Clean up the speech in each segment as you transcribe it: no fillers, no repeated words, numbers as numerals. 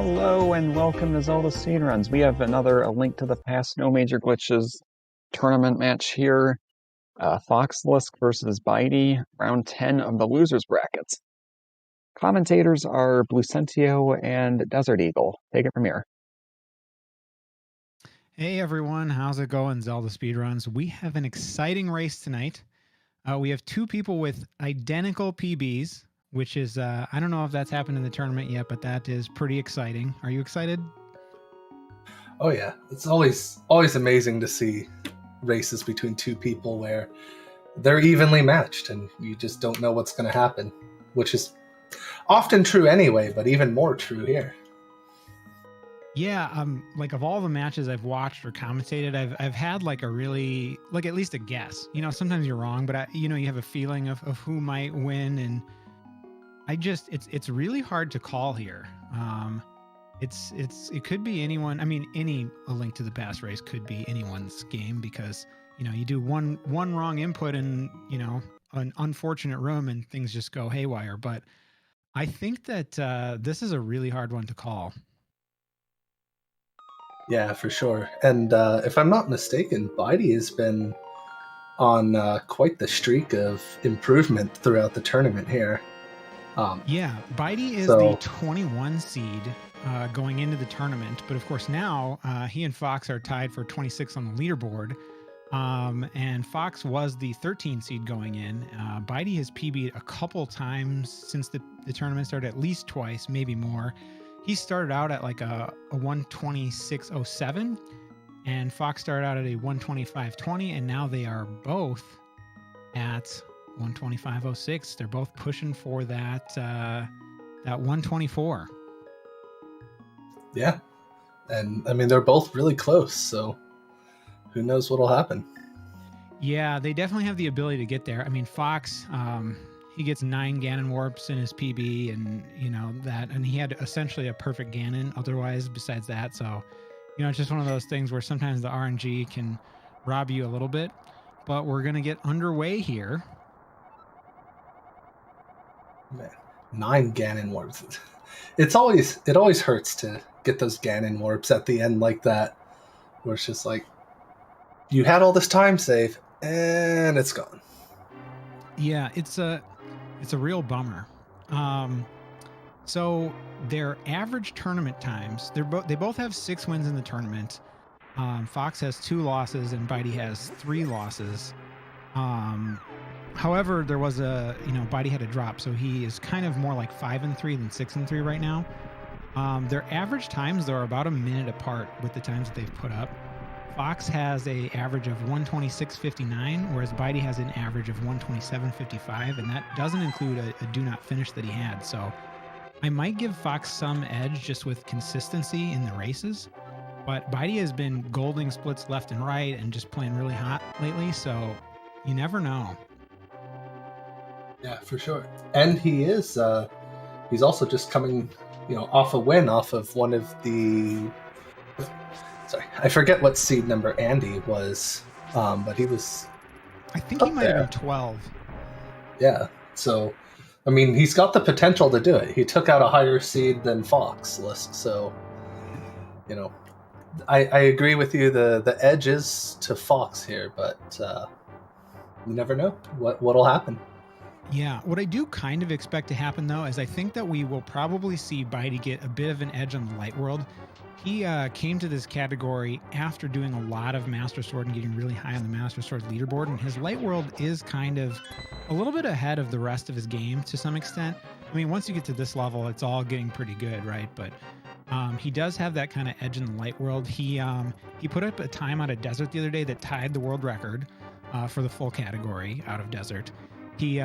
Hello and welcome to Zelda Speedruns. We have another A Link to the Past No Major Glitches tournament match here. FoxLisk versus Bydey, round 10 of the losers brackets. Commentators are Blucentio and Desert Eagle. Take it from here. Hey everyone, how's it going, Zelda Speedruns? We have an exciting race tonight. We have two people with identical PBs, which is, I don't know if that's happened in the tournament yet, but that is pretty exciting. Are you excited? Oh yeah, it's always amazing to see races between two people where they're evenly matched and you just don't know what's going to happen, which is often true anyway, but even more true here. Yeah, like of all the matches I've watched or commentated, I've had like a really, like at least a guess. You know, sometimes you're wrong, but you have a feeling of who might win, and it's really hard to call here. It could be anyone. I mean, A Link to the Past race could be anyone's game because you do one wrong input in an unfortunate room and things just go haywire. But I think that this is a really hard one to call. Yeah, for sure. And if I'm not mistaken, Bydey has been on quite the streak of improvement throughout the tournament here. Yeah, Bydey is the 21 seed going into the tournament, but of course now he and Fox are tied for 26 on the leaderboard, and Fox was the 13 seed going in. Bydey has PB'd a couple times since the tournament started, at least twice, maybe more. He started out at like a 126.07, and Fox started out at a 125.20, and now they are both at 125.06. They're both pushing for that 124. Yeah, and I mean they're both really close, so who knows what'll happen. Yeah, they definitely have the ability to get there. I mean, Fox, he gets 9 Ganon warps in his PB, and and he had essentially a perfect Ganon otherwise besides that. So it's just one of those things where sometimes the RNG can rob you a little bit. But we're gonna get underway here. Man, 9 Ganon warps. It always hurts to get those Ganon warps at the end like that, where it's just like you had all this time save and it's gone. Yeah, it's a real bummer. So their average tournament times, they both have 6 wins in the tournament. Fox has 2 losses and Bydey has 3 losses. However, there was Bydey had a drop, so he is kind of more like 5-3 than 6-3 right now. Their average times, though, are about a minute apart with the times that they've put up. Fox has an average of 126.59, whereas Bydey has an average of 127.55, and that doesn't include a do not finish that he had. So I might give Fox some edge just with consistency in the races, but Bydey has been golding splits left and right and just playing really hot lately, so you never know. Yeah, for sure. And he is he's also just coming off a win off of one of the I forget what seed number Andy was, but he was I think he might have been 12. Yeah, so I mean he's got the potential to do it. He took out a higher seed than FoxLisk, so I agree with you. The edge is to Fox here, but you never know what'll happen. Yeah, what I do kind of expect to happen, though, is I think that we will probably see Bydey get a bit of an edge on the Light World. He came to this category after doing a lot of Master Sword and getting really high on the Master Sword leaderboard, and his Light World is kind of a little bit ahead of the rest of his game to some extent. I mean, once you get to this level, it's all getting pretty good, right? But he does have that kind of edge in the Light World. He put up a time out of Desert the other day that tied the world record for the full category out of Desert. He,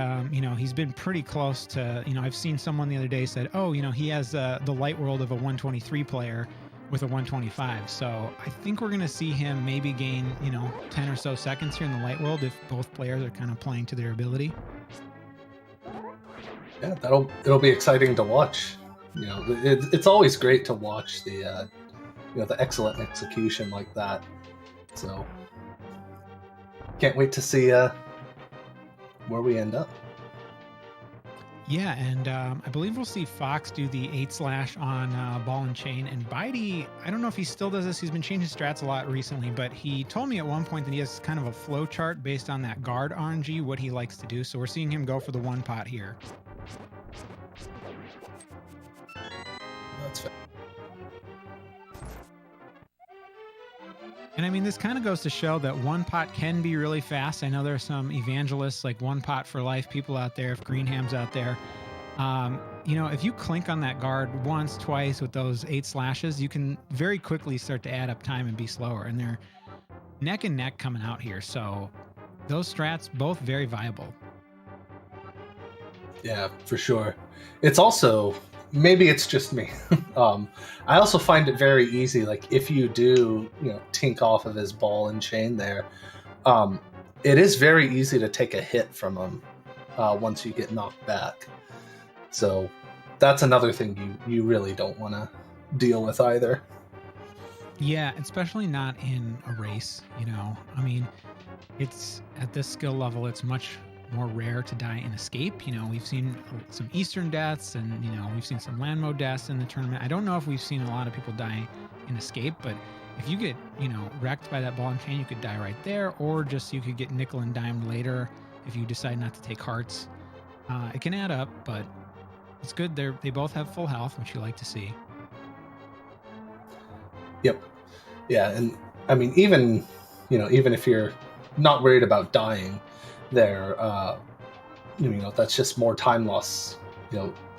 he's been pretty close to, I've seen someone the other day said, oh, he has the Light World of a 123 player with a 125. So I think we're going to see him maybe gain, 10 or so seconds here in the Light World if both players are kind of playing to their ability. Yeah, it'll be exciting to watch. It's always great to watch the excellent execution like that. So can't wait to see where we end up. Yeah, and I believe we'll see Fox do the 8 slash on ball and chain. And Bydey, I don't know if he still does this. He's been changing strats a lot recently, but he told me at one point that he has kind of a flow chart based on that guard RNG, what he likes to do. So we're seeing him go for the one pot here. That's fair. And I mean, this kind of goes to show that one pot can be really fast. I know there are some evangelists like one pot for life people out there, if Greenham's out there. You know, if you clink on that guard once, twice with those 8 slashes, you can very quickly start to add up time and be slower. And they're neck and neck coming out here. So those strats, both very viable. Yeah, for sure. It's also, maybe it's just me. I also find it very easy. Like if you do, tink off of his ball and chain there, it is very easy to take a hit from him once you get knocked back. So that's another thing you really don't want to deal with either. Yeah, especially not in a race. I mean, it's at this skill level, it's much more rare to die in escape. We've seen some Eastern deaths and, we've seen some land mode deaths in the tournament. I don't know if we've seen a lot of people die in escape, but if you get, wrecked by that ball and chain, you could die right there, or just you could get nickel and dimed later if you decide not to take hearts. It can add up, but it's good. They both have full health, which you like to see. Yep. Yeah, and I mean, even if you're not worried about dying there, that's just more time loss.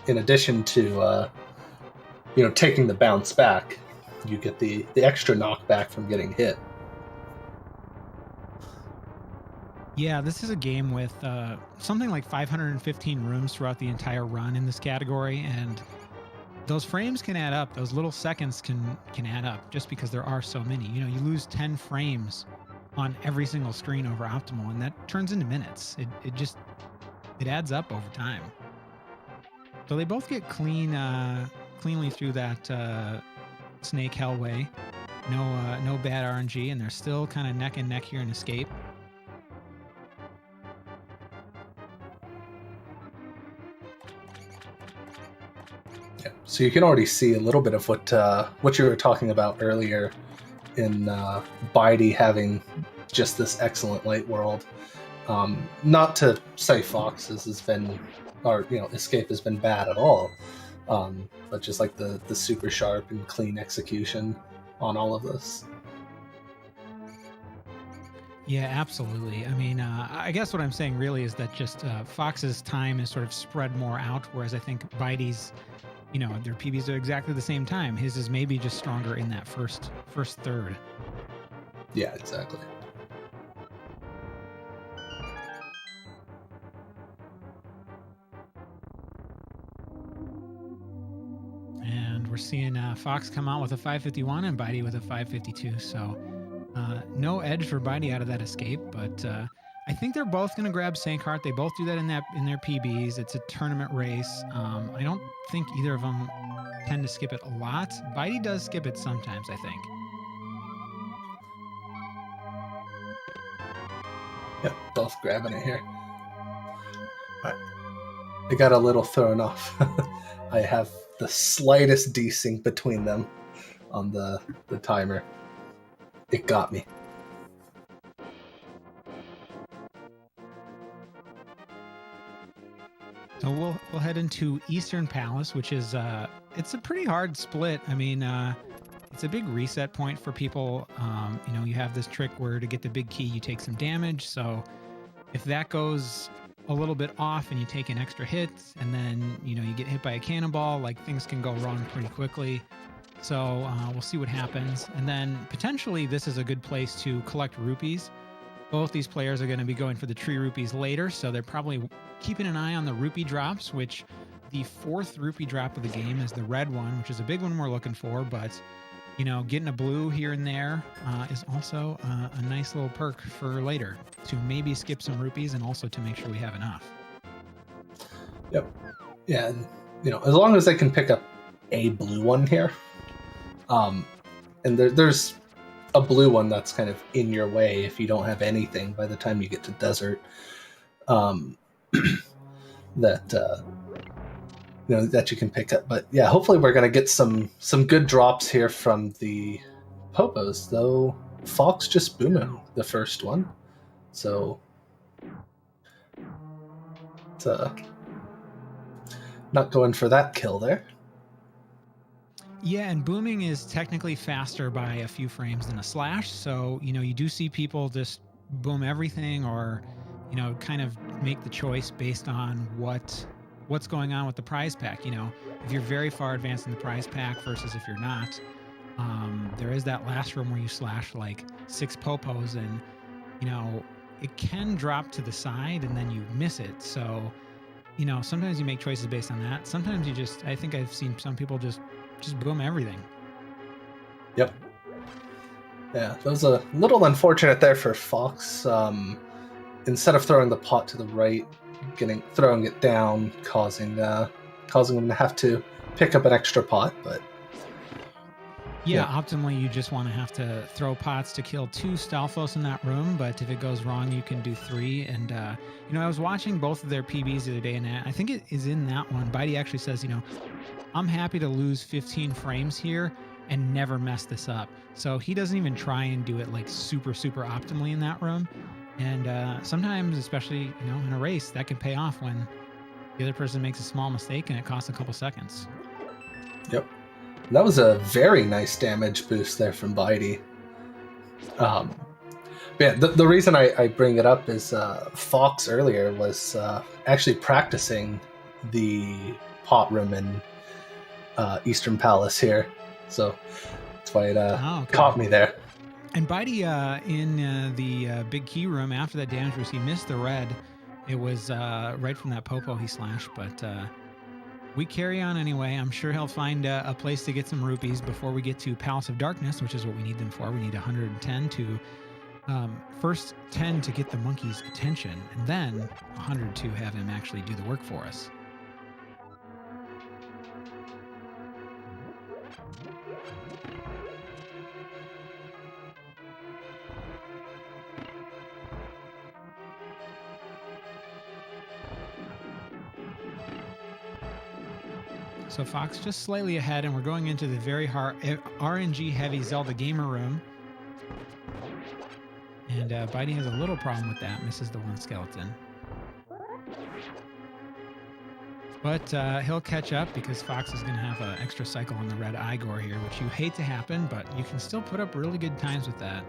In addition to taking the bounce back, you get the extra knockback from getting hit. Yeah, this is a game with something like 515 rooms throughout the entire run in this category, and those frames can add up. Those little seconds can add up just because there are so many. You lose 10 frames on every single screen over optimal, and that turns into minutes. It adds up over time. So they both get cleanly through that snake hellway. No bad RNG, and they're still kind of neck and neck here in escape. So you can already see a little bit of what you were talking about earlier in Bydey having just this excellent light world. Not to say Fox's has been, or Escape has been bad at all, but just like the super sharp and clean execution on all of this. Yeah, absolutely. I mean, I guess what I'm saying really is that just Fox's time is sort of spread more out, whereas I think Bydey's, their PBs are exactly the same time. His is maybe just stronger in that first third. Yeah, exactly. And we're seeing Fox come out with a 551 and Bydey with a 552. So no edge for Bydey out of that escape, but I think they're both going to grab Sankheart. They both do that in their PBs. It's a tournament race. I don't think either of them tend to skip it a lot. Bydey does skip it sometimes, I think. Yep, both grabbing it here. All right. I got a little thrown off. I have the slightest desync between them on the timer. It got me. So we'll head into Eastern Palace, which is it's a pretty hard split. I mean, it's a big reset point for people. You have this trick where to get the big key, you take some damage. So if that goes a little bit off and you take an extra hit, and then you get hit by a cannonball, like things can go wrong pretty quickly. So we'll see what happens. And then potentially this is a good place to collect rupees. Both these players are going to be going for the tree rupees later, so they're probably keeping an eye on the rupee drops, which the 4th rupee drop of the game is the red one, which is a big one we're looking for. But, getting a blue here and there is also a nice little perk for later to maybe skip some rupees and also to make sure we have enough. Yep. Yeah, and, as long as they can pick up a blue one here, and there's a blue one that's kind of in your way if you don't have anything by the time you get to desert, that that you can pick up. But yeah, hopefully we're gonna get some good drops here from the Popos, though. Fox just booming the first one, so it's not going for that kill there. Yeah, and booming is technically faster by a few frames than a slash. So, you do see people just boom everything, or, kind of make the choice based on what's going on with the prize pack. If you're very far advanced in the prize pack versus if you're not, there is that last room where you slash like 6 popos, and, it can drop to the side and then you miss it. So, sometimes you make choices based on that. Sometimes I think I've seen some people just boom everything. Yep. Yeah, that was a little unfortunate there for Fox. Instead of throwing the pot to the right, throwing it down, causing him to have to pick up an extra pot. But yeah, optimally, you just want to have to throw pots to kill 2 Stalfos in that room. But if it goes wrong, you can do 3. And I was watching both of their PBs the other day, and I think it is in that one. Bydey actually says, I'm happy to lose 15 frames here and never mess this up. So he doesn't even try and do it like super, super optimally in that room. And sometimes, especially, in a race, that can pay off when the other person makes a small mistake and it costs a couple seconds. Yep. That was a very nice damage boost there from Bydey. Yeah, the reason I bring it up is Fox earlier was actually practicing the pot room in Eastern Palace here, so that's why it caught me there. And Bydey in the big key room after that damage boost, he missed the red. It was right from that popo he slashed, but we carry on anyway. I'm sure he'll find a place to get some rupees before we get to Palace of Darkness, which is what we need them for. We need 110 to first 10 to get the monkey's attention, and then 100 to have him actually do the work for us. So Fox just slightly ahead, and we're going into the very hard RNG heavy Zelda gamer room. And Bydey has a little problem with that, misses the one skeleton. But he'll catch up because Fox is going to have an extra cycle on the red Igor here, which you hate to happen, but you can still put up really good times with that.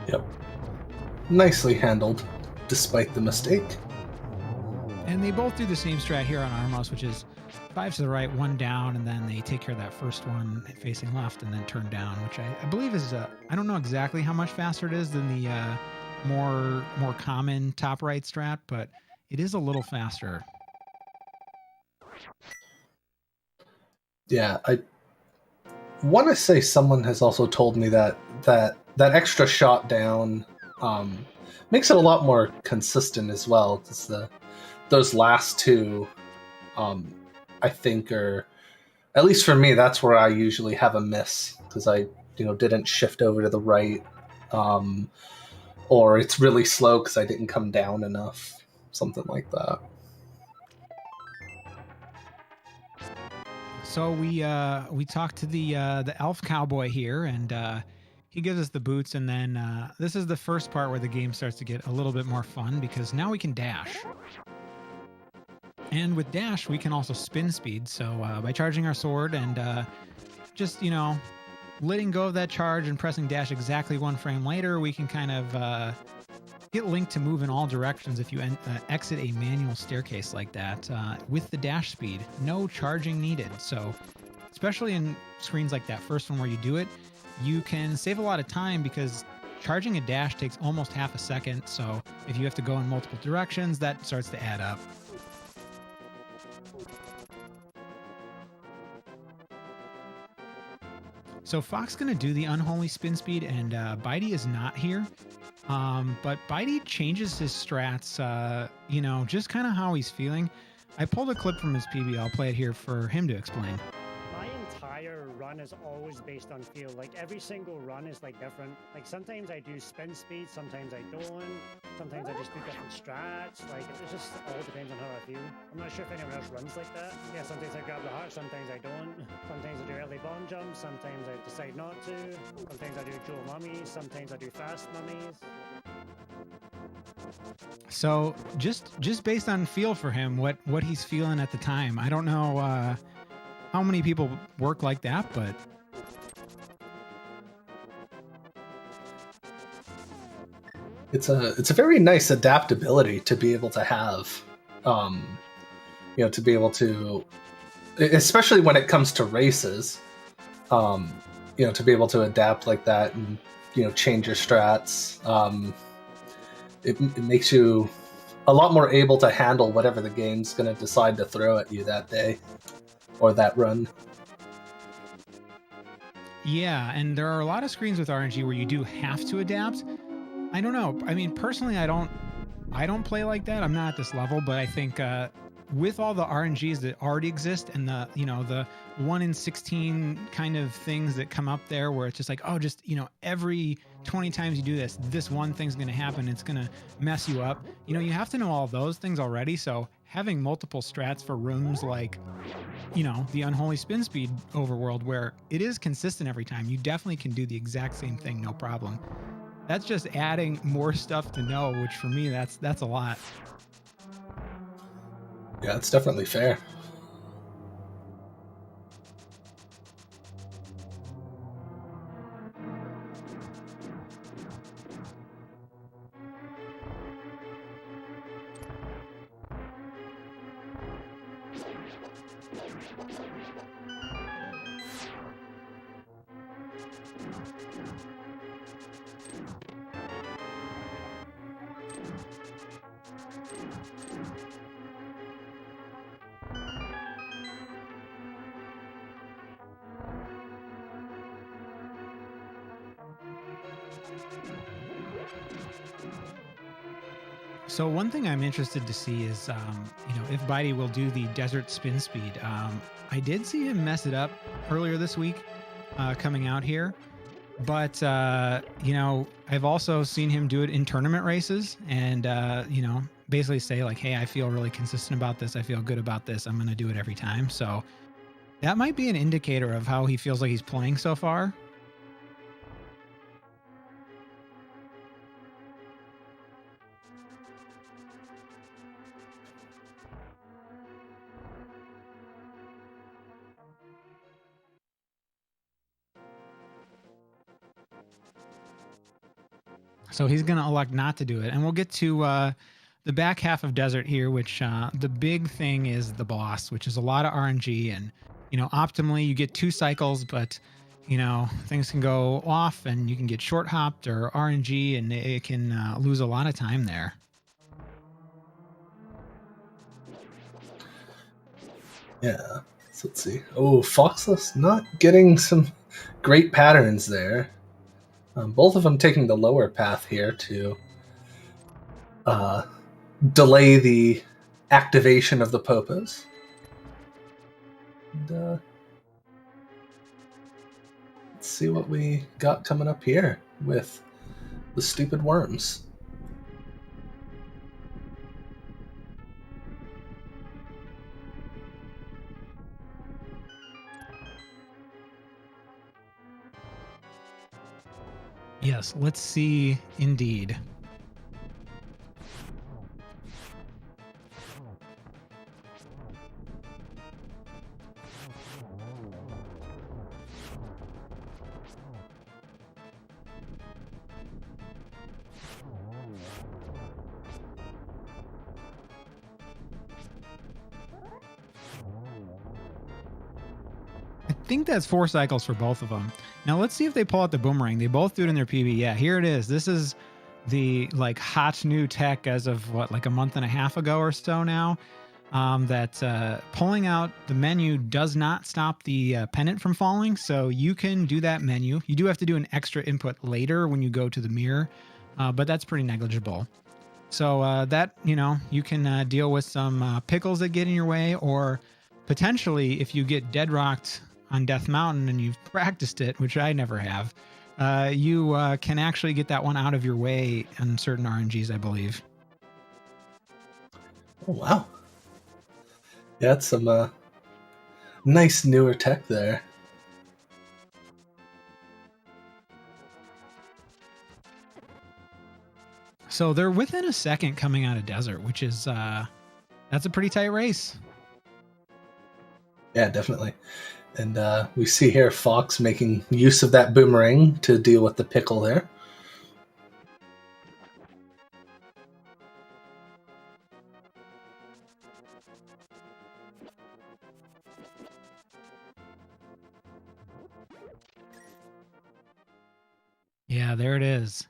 Yep. Nicely handled, despite the mistake. And they both do the same strat here on Armos, which is 5 to the right, 1 down, and then they take care of that first one facing left and then turn down, which I believe is, I don't know exactly how much faster it is than the more common top right strat, but it is a little faster. Yeah, I want to say someone has also told me that extra shot down makes it a lot more consistent as well. It's those last 2, I think, are, at least for me, that's where I usually have a miss, because I didn't shift over to the right, or it's really slow because I didn't come down enough, something like that. So we talked to the elf cowboy here, and he gives us the boots, and then this is the first part where the game starts to get a little bit more fun, because now we can dash. And with dash, we can also spin speed. So by charging our sword and just, letting go of that charge and pressing dash exactly 1 frame later, we can kind of get Link to move in all directions if you exit a manual staircase like that with the dash speed. No charging needed. So especially in screens like that first one where you do it, you can save a lot of time, because charging a dash takes almost half a second. So if you have to go in multiple directions, that starts to add up. So Fox going to do the unholy spin speed, and Bydey is not here. But Bydey changes his strats, just kind of how he's feeling. I pulled a clip from his PB. I'll play it here for him to explain. My entire entire run is always based on feel. Like every single run is like different. Like sometimes I do spin speed, sometimes I don't. Sometimes I just do different strats. Like it just all depends on how I feel. I'm not sure if anyone else runs like that. Yeah, sometimes I grab the heart, sometimes I don't. Sometimes I do early bomb jumps, sometimes I decide not to. Sometimes I do dual mummies, sometimes I do fast mummies. So just based on feel for him, what he's feeling at the time. I don't know how many people work like that, but it's a very nice adaptability to be able to have, to be able to, especially when it comes to races, to be able to adapt like that and change your strats. It makes you a lot more able to handle whatever the game's going to decide to throw at you that day or that run. yeah, and there are a lot of screens with RNG where you do have to adapt. I don't know. I mean, personally, I don't play like that. I'm not at this level, but I think with all the RNGs that already exist and the 1 in 16 kind of things that come up there where it's just like, oh, just, every 20 times you do this one thing's going to happen. It's going to mess you up. You have to know all those things already. So having multiple strats for rooms like, the unholy spin speed overworld where it is consistent every time, you definitely can do the exact same thing. No problem. That's just adding more stuff to know, which for me, that's a lot. Yeah, it's definitely fair. So one thing I'm interested to see is, if Bydey will do the desert spin speed. I did see him mess it up earlier this week, coming out here, but I've also seen him do it in tournament races, and basically say like, hey, I feel really consistent about this. I feel good about this. I'm going to do it every time. So that might be an indicator of how he feels like he's playing so far. So he's going to elect not to do it. And we'll get to the back half of Desert here, which the big thing is the boss, which is a lot of RNG. And, optimally you get 2 cycles, but, things can go off and you can get short hopped or RNG and it can lose a lot of time there. Yeah. So let's see. Oh, FoxLisk not getting some great patterns there. Both of them taking the lower path here to delay the activation of the popos. And, let's see what we got coming up here with the stupid worms. Yes, let's see indeed. I think that's 4 cycles for both of them. Now let's see if they pull out the boomerang. They both do it in their PB. Yeah, here it is. This is the hot new tech as of a month and a half ago or so now. That pulling out the menu does not stop the pennant from falling. So you can do that menu. You do have to do an extra input later when you go to the mirror, but that's pretty negligible. So that, you can deal with some pickles that get in your way, or potentially if you get dead rocked on Death Mountain and you've practiced it, which I never have, you can actually get that one out of your way on certain RNGs, I believe. Oh, wow. Yeah, that's some nice newer tech there. So they're within a second coming out of desert, which is that's a pretty tight race. Yeah, definitely. And we see here Fox making use of that boomerang to deal with the pickle there. Yeah, there it is.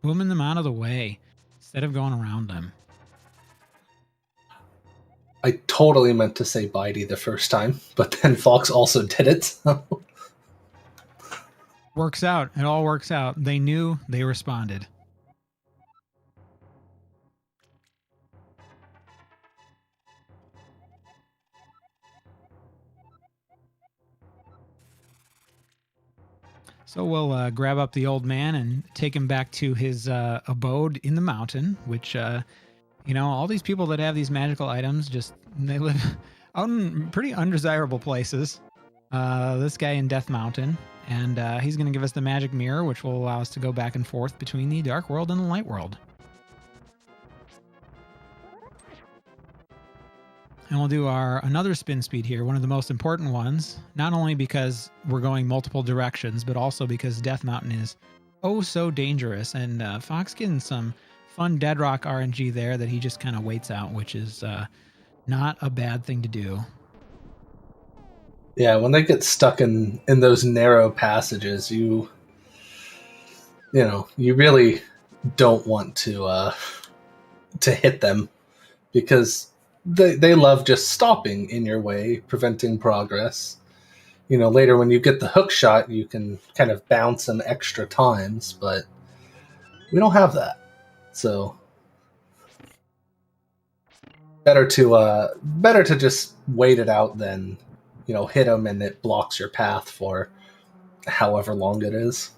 Booming them out of the way instead of going around them. I totally meant to say Bydey the first time, but then Fox also did it. So. Works out. It all works out. They knew, they responded. So we'll grab up the old man and take him back to his abode in the mountain, which, you know, all these people that have these magical items, they live out in pretty undesirable places. This guy in Death Mountain, and he's going to give us the magic mirror, which will allow us to go back and forth between the dark world and the light world. And we'll do another spin speed here, one of the most important ones, not only because we're going multiple directions, but also because Death Mountain is oh so dangerous. And Fox getting some fun Dead Rock RNG there that he just kind of waits out, which is not a bad thing to do. Yeah, when they get stuck in those narrow passages, you really don't want to hit them, because they love just stopping in your way, preventing progress. You know, later when you get the hook shot, you can kind of bounce them extra times, but we don't have that. So better to just wait it out than, hit them and it blocks your path for however long it is.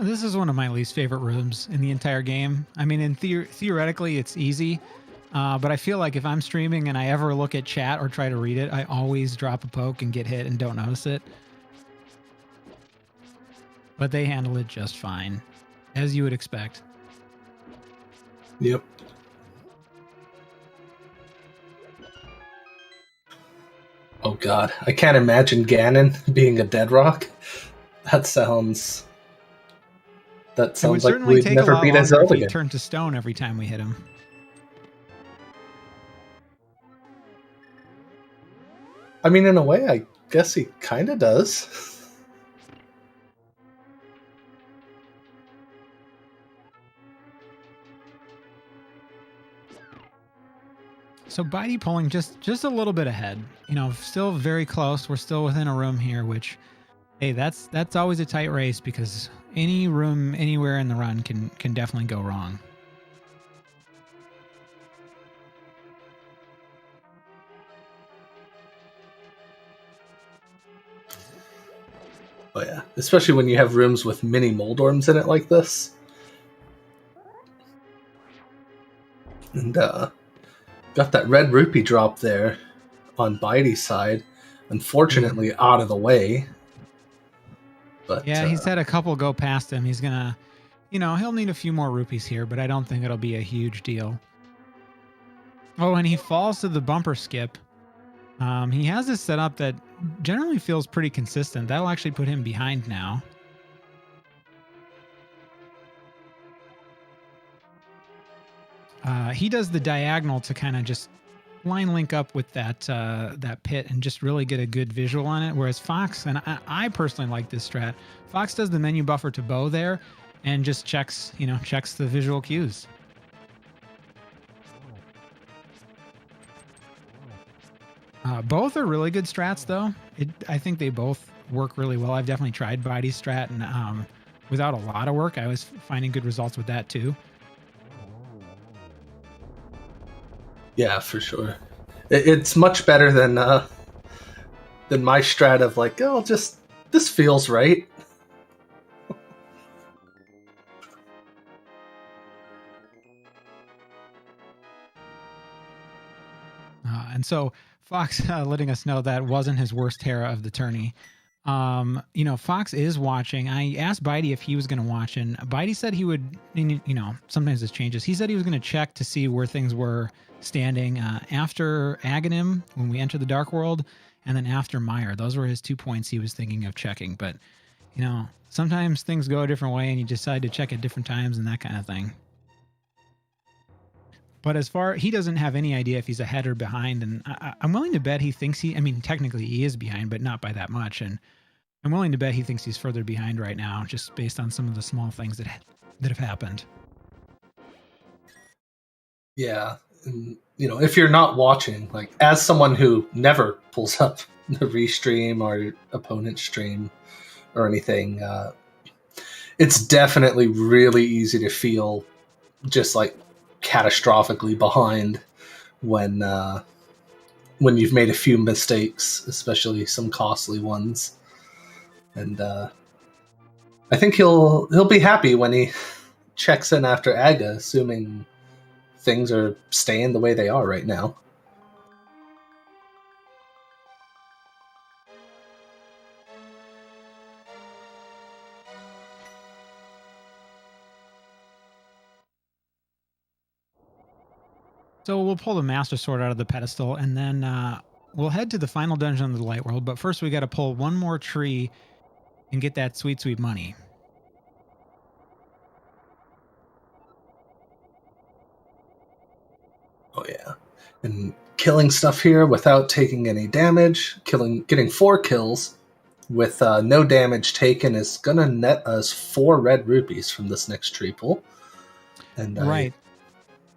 This is one of my least favorite rooms in the entire game. I mean, theoretically, it's easy, but I feel like if I'm streaming and I ever look at chat or try to read it, I always drop a poke and get hit and don't notice it. But they handle it just fine, as you would expect. Yep. Oh god, I can't imagine Ganon being a dead rock. That sounds like we'd never beat a Zelda game. He turned to stone every time we hit him. I mean, in a way, I guess he kind of does. So Bydey pulling just a little bit ahead. You know, still very close. We're still within a room here, which, hey, that's always a tight race, because any room anywhere in the run can definitely go wrong. Oh yeah, especially when you have rooms with mini Moldorms in it like this. And got that red rupee drop there on Bydey's side. Unfortunately, out of the way. But yeah, he's had a couple go past him. He's gonna, he'll need a few more rupees here, but I don't think it'll be a huge deal. Oh, and he falls to the bumper skip. He has this setup that generally feels pretty consistent. That'll actually put him behind now. He does the diagonal to kind of just line link up with that pit and just really get a good visual on it. Whereas Fox, and I personally like this strat, Fox does the menu buffer to bow there and just checks the visual cues. Both are really good strats, though. I think they both work really well. I've definitely tried Bydey's strat, and without a lot of work, I was finding good results with that too. Yeah, for sure. It's much better than my strat of like, oh, just this feels right. And so Fox letting us know that wasn't his worst Terra of the tourney. Fox is watching. I asked Bydey if he was going to watch, and Bydey said he would, sometimes this changes. He said he was going to check to see where things were standing after Aghanim when we entered the Dark World, and then after Meyer. Those were his 2 points he was thinking of checking. But, sometimes things go a different way and you decide to check at different times and that kind of thing. But he doesn't have any idea if he's ahead or behind. And I'm willing to bet he thinks technically he is behind, but not by that much. And I'm willing to bet he thinks he's further behind right now, just based on some of the small things that have happened. Yeah. And, if you're not watching, like as someone who never pulls up the restream or opponent stream or anything, it's definitely really easy to feel just like catastrophically behind when you've made a few mistakes, especially some costly ones. And I think he'll be happy when he checks in after Aga, assuming things are staying the way they are right now. So we'll pull the Master Sword out of the pedestal, and then we'll head to the final dungeon of the Light World. But first, we got to pull one more tree and get that sweet, sweet money. Oh yeah, and killing stuff here without taking any damage, getting 4 kills with no damage taken is gonna net us 4 red rupees from this next tree pull. And right.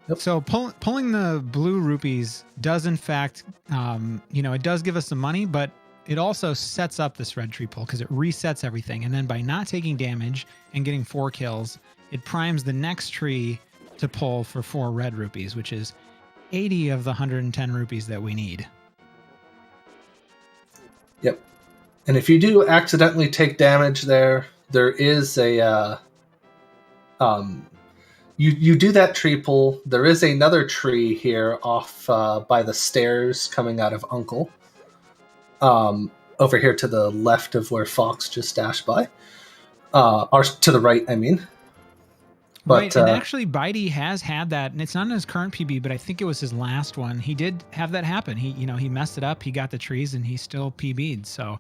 Yep. So pulling the blue rupees does, in fact, it does give us some money, but it also sets up this red tree pull because it resets everything. And then by not taking damage and getting 4 kills, it primes the next tree to pull for 4 red rupees, which is 80 of the 110 rupees that we need. Yep. And if you do accidentally take damage there is a you do that tree pull. There is another tree here off by the stairs coming out of Uncle. Over here to the left of where Fox just dashed by. Or to the right, I mean. But, right, and actually Bydey has had that, and it's not in his current PB, but I think it was his last one. He did have that happen. He messed it up. He got the trees, and he still PB'd. So,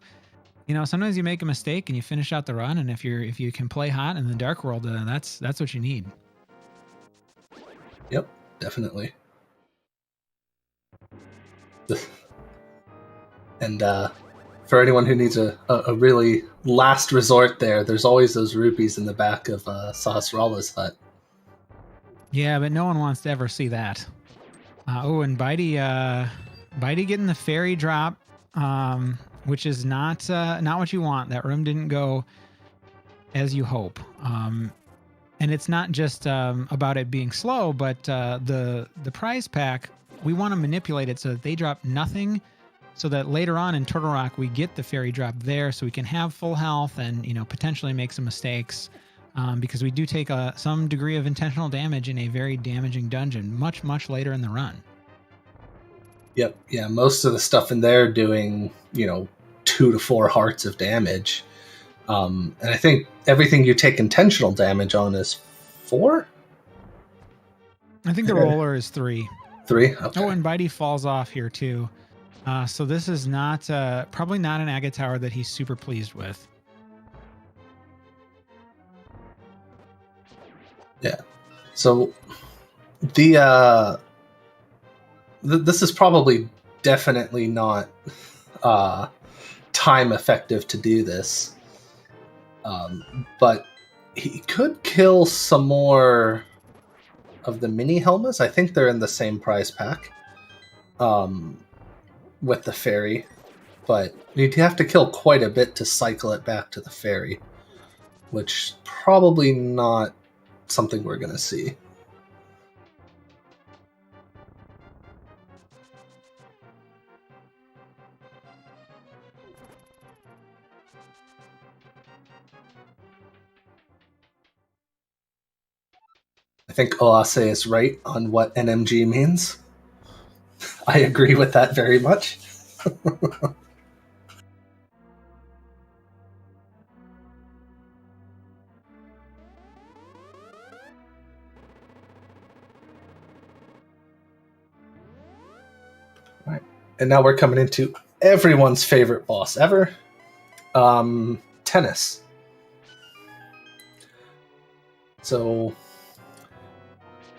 sometimes you make a mistake and you finish out the run, and if you can play hot in the Dark World, that's what you need. Yep, definitely. And for anyone who needs a really last resort there's always those rupees in the back of Sahasrara's hut. Yeah, but no one wants to ever see that. And Bydey getting the fairy drop, which is not what you want. That room didn't go as you hope. And it's not just about it being slow, but the prize pack, we want to manipulate it so that they drop nothing, so that later on in Turtle Rock we get the fairy drop there, so we can have full health and potentially make some mistakes, because we do take some degree of intentional damage in a very damaging dungeon much later in the run. Yep, yeah, most of the stuff in there doing 2 to 4 hearts of damage. And I think everything you take intentional damage on is 4? I think the roller is 3. 3? Okay. Oh, and Bydey falls off here too. So this is not probably not an Agate Tower that he's super pleased with. Yeah. So this is probably definitely not time effective to do this. But he could kill some more of the mini Helmas. I think they're in the same prize pack. with the fairy, but you'd have to kill quite a bit to cycle it back to the fairy, which probably not something we're going to see. I think Oase is right on what NMG means. I agree with that very much. Right. And now we're coming into everyone's favorite boss ever, tennis. So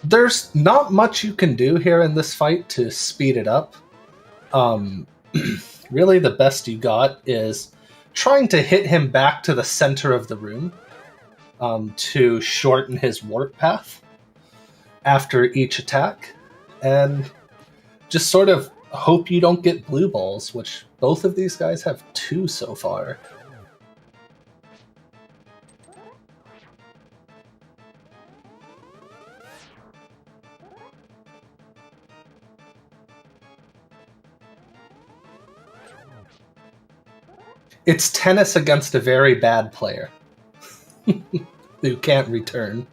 there's not much you can do here in this fight to speed it up. Really the best you got is trying to hit him back to the center of the room to shorten his warp path after each attack, and just sort of hope you don't get blue balls, which both of these guys have 2 so far. It's tennis against a very bad player who can't return.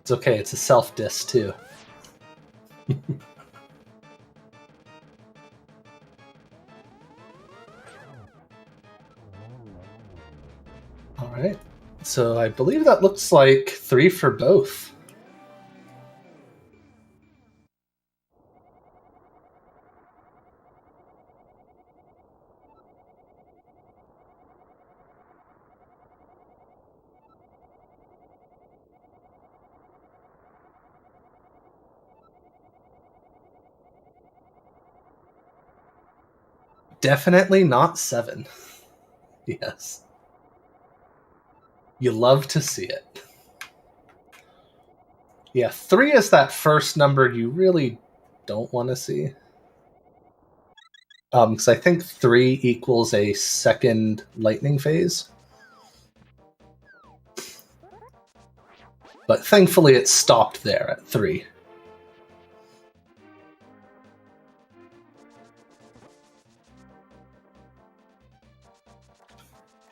It's okay, it's a self-diss too. Alright, so I believe that looks like 3 for both. Definitely not 7. Yes. You love to see it. Yeah, 3 is that first number you really don't want to see. Because I think 3 equals a second lightning phase. But thankfully it stopped there at 3.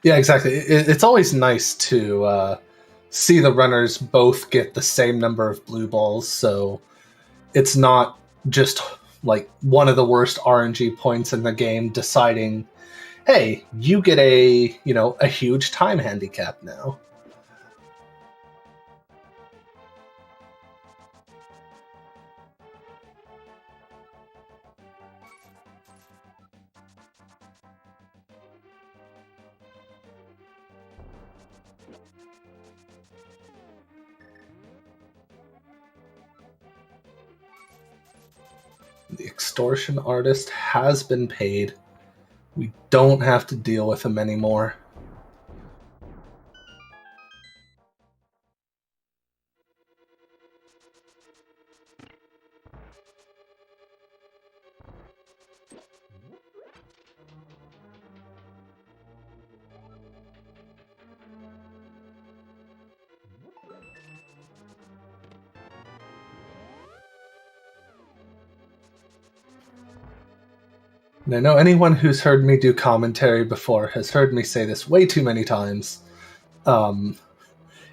Yeah, exactly. It's always nice to see the runners both get the same number of blue balls, so it's not just like one of the worst RNG points in the game deciding, hey, you get a huge time handicap now. The extortion artist has been paid. We don't have to deal with him anymore. And I know anyone who's heard me do commentary before has heard me say this way too many times. In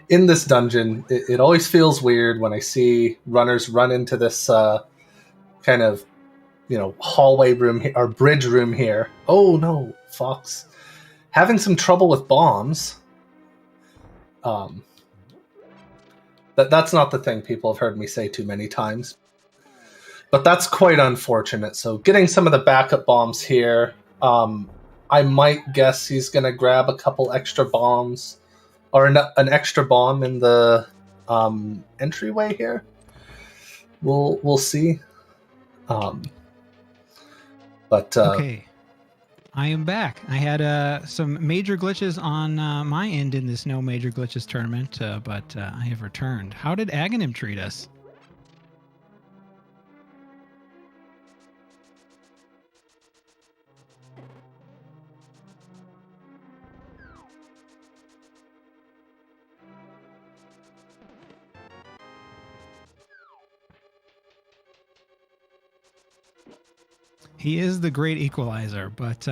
this dungeon, it always feels weird when I see runners run into this kind of, hallway room or bridge room here. Oh no, Fox. Having some trouble with bombs. That's not the thing people have heard me say too many times. But that's quite unfortunate. So getting some of the backup bombs here, I might guess he's going to grab a couple extra bombs, or an extra bomb in the entryway here. We'll see. But But Okay, I am back. I had some major glitches on my end in this No Major Glitches tournament, but I have returned. How did Aghanim treat us? He is the great equalizer, but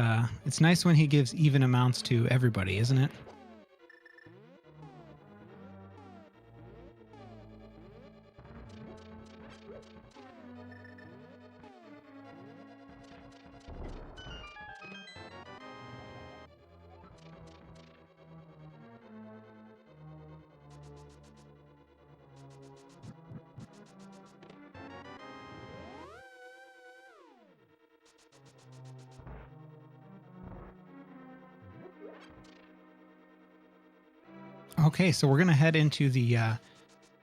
it's nice when he gives even amounts to everybody, isn't it? Okay, so we're going to head into the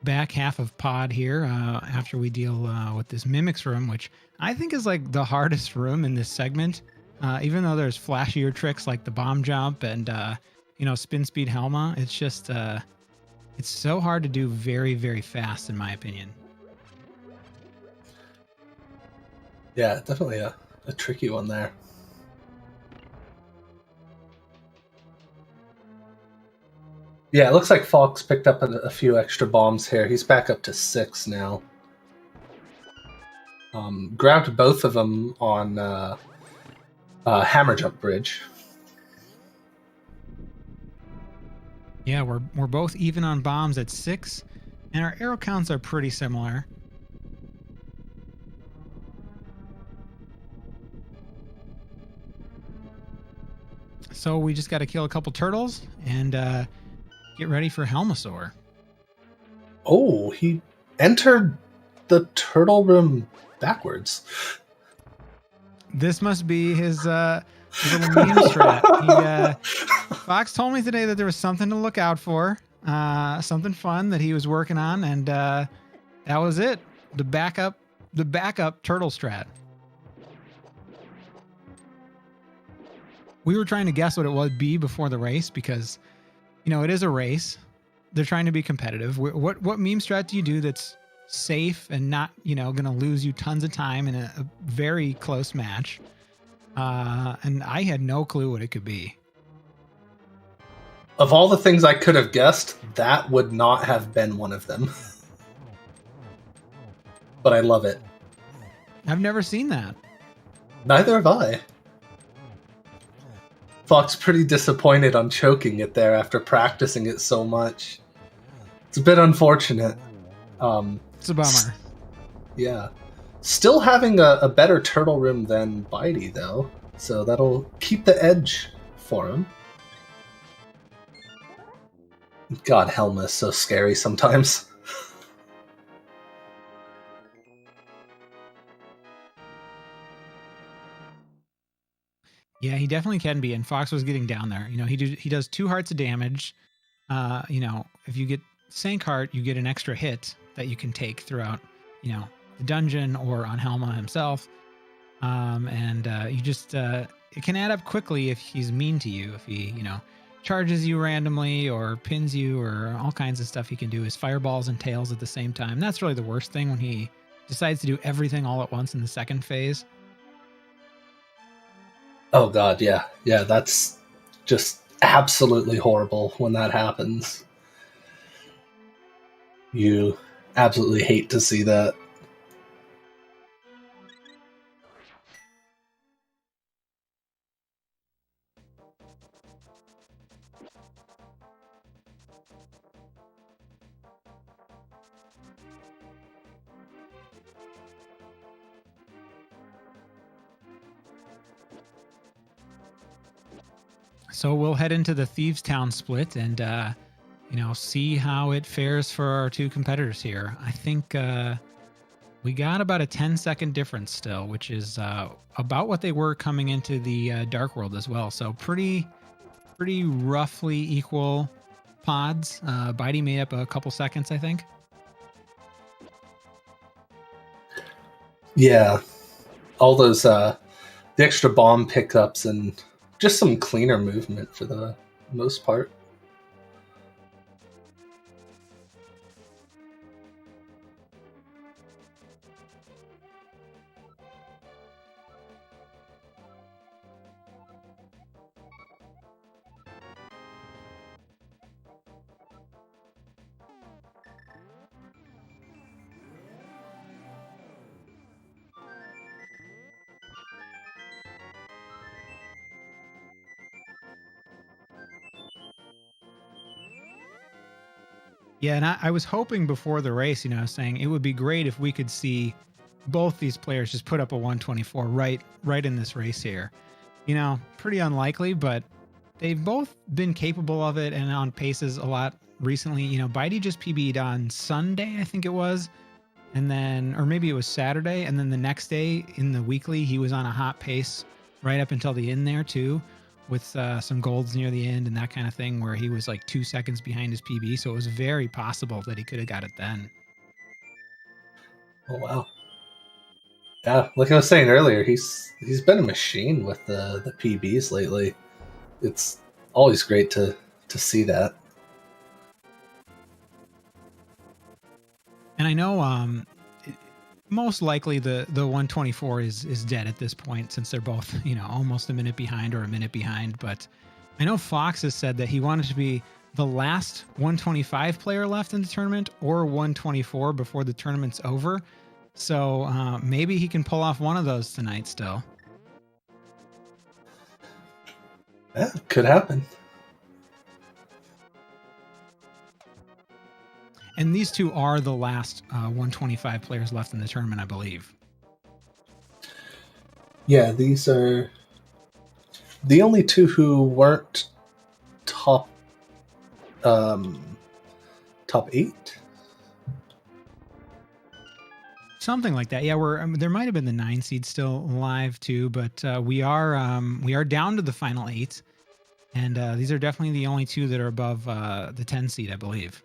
back half of pod here after we deal with this Mimics room, which I think is like the hardest room in this segment. Even though there's flashier tricks like the bomb jump and, spin speed Helma, it's just, it's so hard to do very, very fast, in my opinion. yeah, definitely a tricky one there. Yeah, it looks like Fox picked up a few extra bombs here. He's back up to 6 now. Grabbed both of them on Hammer Jump Bridge. Yeah, we're both even on bombs at 6, and our arrow counts are pretty similar. So we just got to kill a couple turtles and get ready for Helmasaur. Oh, he entered the turtle room backwards. This must be his little meme strat. Fox told me today that there was something to look out for, something fun that he was working on, and that was it. The backup turtle strat. We were trying to guess what it would be before the race because, it is a race. They're trying to be competitive. What meme strat do you do that's safe and not, going to lose you tons of time in a very close match? And I had no clue what it could be. Of all the things I could have guessed, that would not have been one of them. But I love it. I've never seen that. Neither have I. Fox pretty disappointed on choking it there after practicing it so much. It's a bit unfortunate. It's a bummer. Yeah. Still having a better turtle room than Bydey, though. So that'll keep the edge for him. God, Helma is so scary sometimes. Yeah, he definitely can be. And Fox was getting down there. He does 2 hearts of damage. If you get Sank Heart, you get an extra hit that you can take throughout, the dungeon or on Helma himself. You just, it can add up quickly if he's mean to you. If he, charges you randomly or pins you or all kinds of stuff he can do. His fireballs and tails at the same time. That's really the worst thing when he decides to do everything all at once in the second phase. Oh god, yeah. Yeah, that's just absolutely horrible when that happens. You absolutely hate to see that. So we'll head into the Thieves Town split and, see how it fares for our 2 competitors here. I think we got about a 10-second difference still, which is about what they were coming into the Dark World as well. So pretty roughly equal pods. Bydey made up a couple seconds, I think. Yeah. All those the extra bomb pickups and just some cleaner movement for the most part. Yeah, and I was hoping before the race, I was saying it would be great if we could see both these players just put up a 124 right in this race here. Pretty unlikely, but they've both been capable of it and on paces a lot recently. Bydey just PB'd on Sunday, I think it was, and then, or maybe it was Saturday, and then the next day in the weekly, he was on a hot pace right up until the end there too, with some golds near the end and that kind of thing, where he was like 2 seconds behind his PB. So it was very possible that he could have got it then. Oh wow! Yeah, like I was saying earlier, he's been a machine with the PBs lately. It's always great to see that. And I know most likely the 124 is dead at this point, since they're both, almost a minute behind or a minute behind. But I know Fox has said that he wanted to be the last 125 player left in the tournament, or 124 before the tournament's over. So maybe he can pull off one of those tonight still. Yeah, could happen. And these two are the last 125 players left in the tournament, I believe. Yeah, these are the only two who weren't top 8. Something like that. Yeah, there might have been the 9 seed still alive too, but we are down to the final 8, and these are definitely the only two that are above the 10 seed, I believe.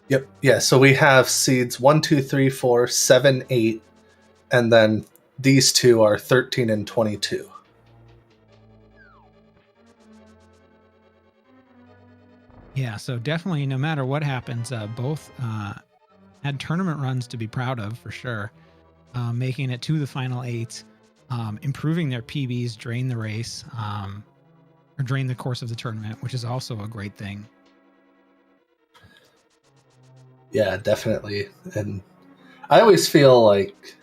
Yep. Yeah. So we have seeds 1, 2, 3, 4, 7, 8, and then these two are 13 and 22. Yeah. So definitely, no matter what happens, both had tournament runs to be proud of for sure. Making it to the final 8, improving their PBs, drain the race, or drain the course of the tournament, which is also a great thing. Yeah, definitely. And I always feel like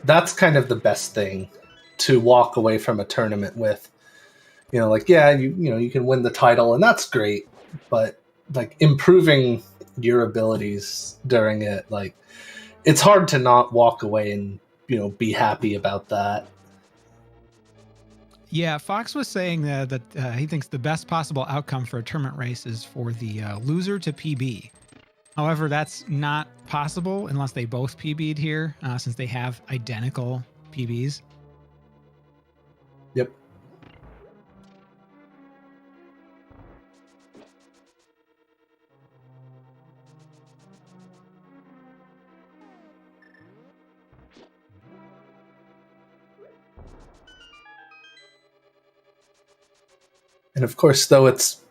that's kind of the best thing to walk away from a tournament with. Like, yeah, you can win the title and that's great, but like improving your abilities during it, like it's hard to not walk away and, be happy about that. Yeah, Fox was saying that he thinks the best possible outcome for a tournament race is for the loser to PB. However, that's not possible unless they both PB'd here, since they have identical PBs. Yep. And of course, though it's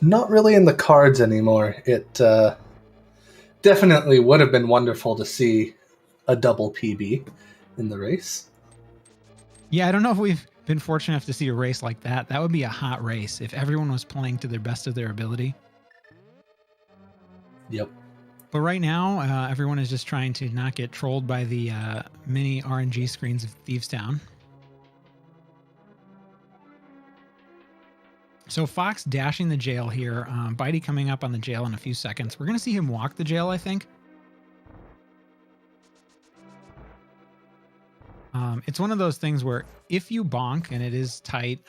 not really in the cards anymore, it definitely would have been wonderful to see a double PB in the race. Yeah, I don't know if we've been fortunate enough to see a race like that. That would be a hot race if everyone was playing to their best of their ability. Yep. But right now, everyone is just trying to not get trolled by the mini RNG screens of Thieves Town. So Fox dashing the jail here. Bydey coming up on the jail in a few seconds. We're going to see him walk the jail, I think. It's one of those things where if you bonk and it is tight,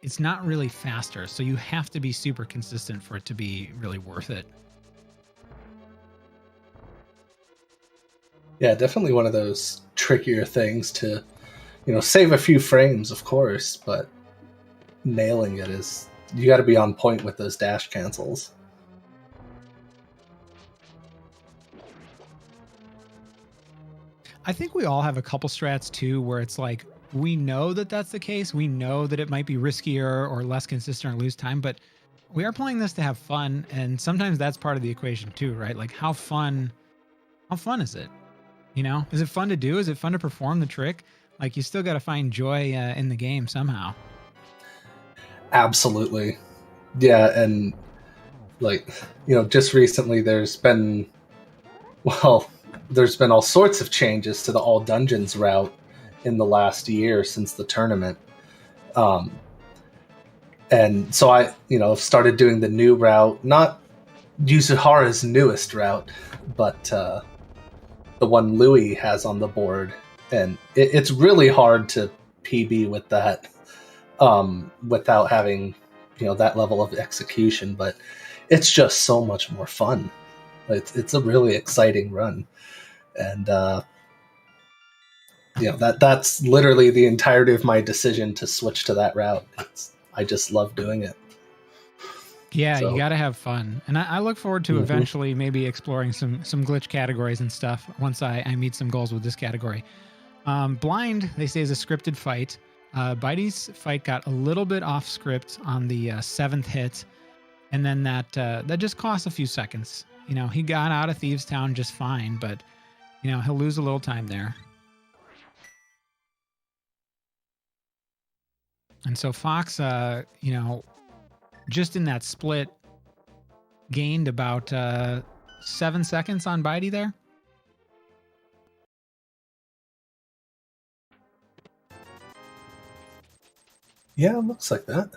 it's not really faster. So you have to be super consistent for it to be really worth it. Yeah, definitely one of those trickier things to, save a few frames, of course, but nailing it is, you got to be on point with those dash cancels. I think we all have a couple strats too where it's like we know that that's the case. We know that it might be riskier or less consistent or lose time, but we are playing this to have fun, and sometimes that's part of the equation too, right? Like how fun is it? You know, is it fun to do? Is it fun to perform the trick? Like you still got to find joy in the game somehow. Absolutely. Yeah, and like, just recently there's been all sorts of changes to the all dungeons route in the last year since the tournament. And so I, started doing the new route, not Yuzahara's newest route, but the one Louis has on the board. And it's really hard to PB with that without having, that level of execution. But it's just so much more fun. It's a really exciting run. And, that's literally the entirety of my decision to switch to that route. I just love doing it. Yeah, so, you got to have fun. And I look forward to eventually maybe exploring some glitch categories and stuff once I meet some goals with this category. Blind, they say, is a scripted fight. Bydey's fight got a little bit off script on the 7th hit, and then that just cost a few seconds. He got out of Thieves Town just fine, but, he'll lose a little time there. And so Fox, just in that split, gained about 7 seconds on Bydey there. Yeah, it looks like that.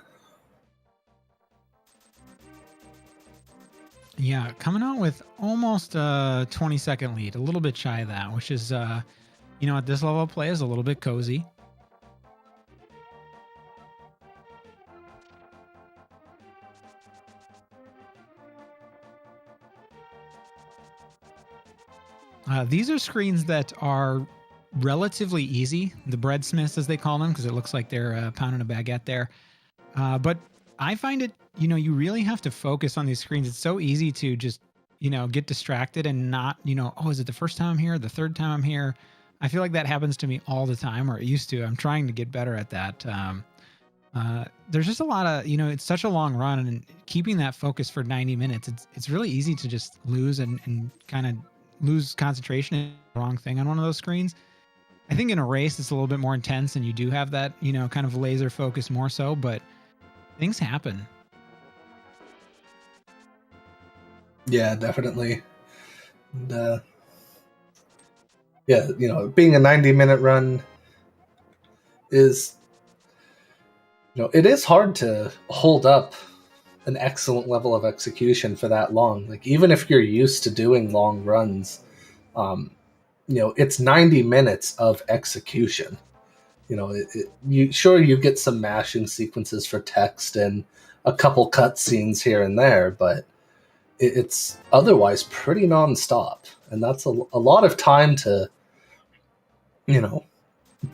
Yeah, coming out with almost a 20-second lead, a little bit shy of that, which is, at this level of play is a little bit cozy. These are screens that are relatively easy, the breadsmiths as they call them, because it looks like they're pounding a baguette there. But I find it, you really have to focus on these screens. It's so easy to just, get distracted and not, oh, is it the first time I'm here? The third time I'm here? I feel like that happens to me all the time, or it used to. I'm trying to get better at that. There's just a lot of, it's such a long run, and keeping that focus for 90 minutes, it's really easy to just lose and kind of lose concentration and the wrong thing on one of those screens. I think in a race, it's a little bit more intense and you do have that, kind of laser focus more so, but things happen. Yeah, definitely. And, yeah, being a 90-minute run is, it is hard to hold up an excellent level of execution for that long. Like, even if you're used to doing long runs, it's 90 minutes of execution. You get some mashing sequences for text and a couple cutscenes here and there, but it's otherwise pretty nonstop. And that's a lot of time to,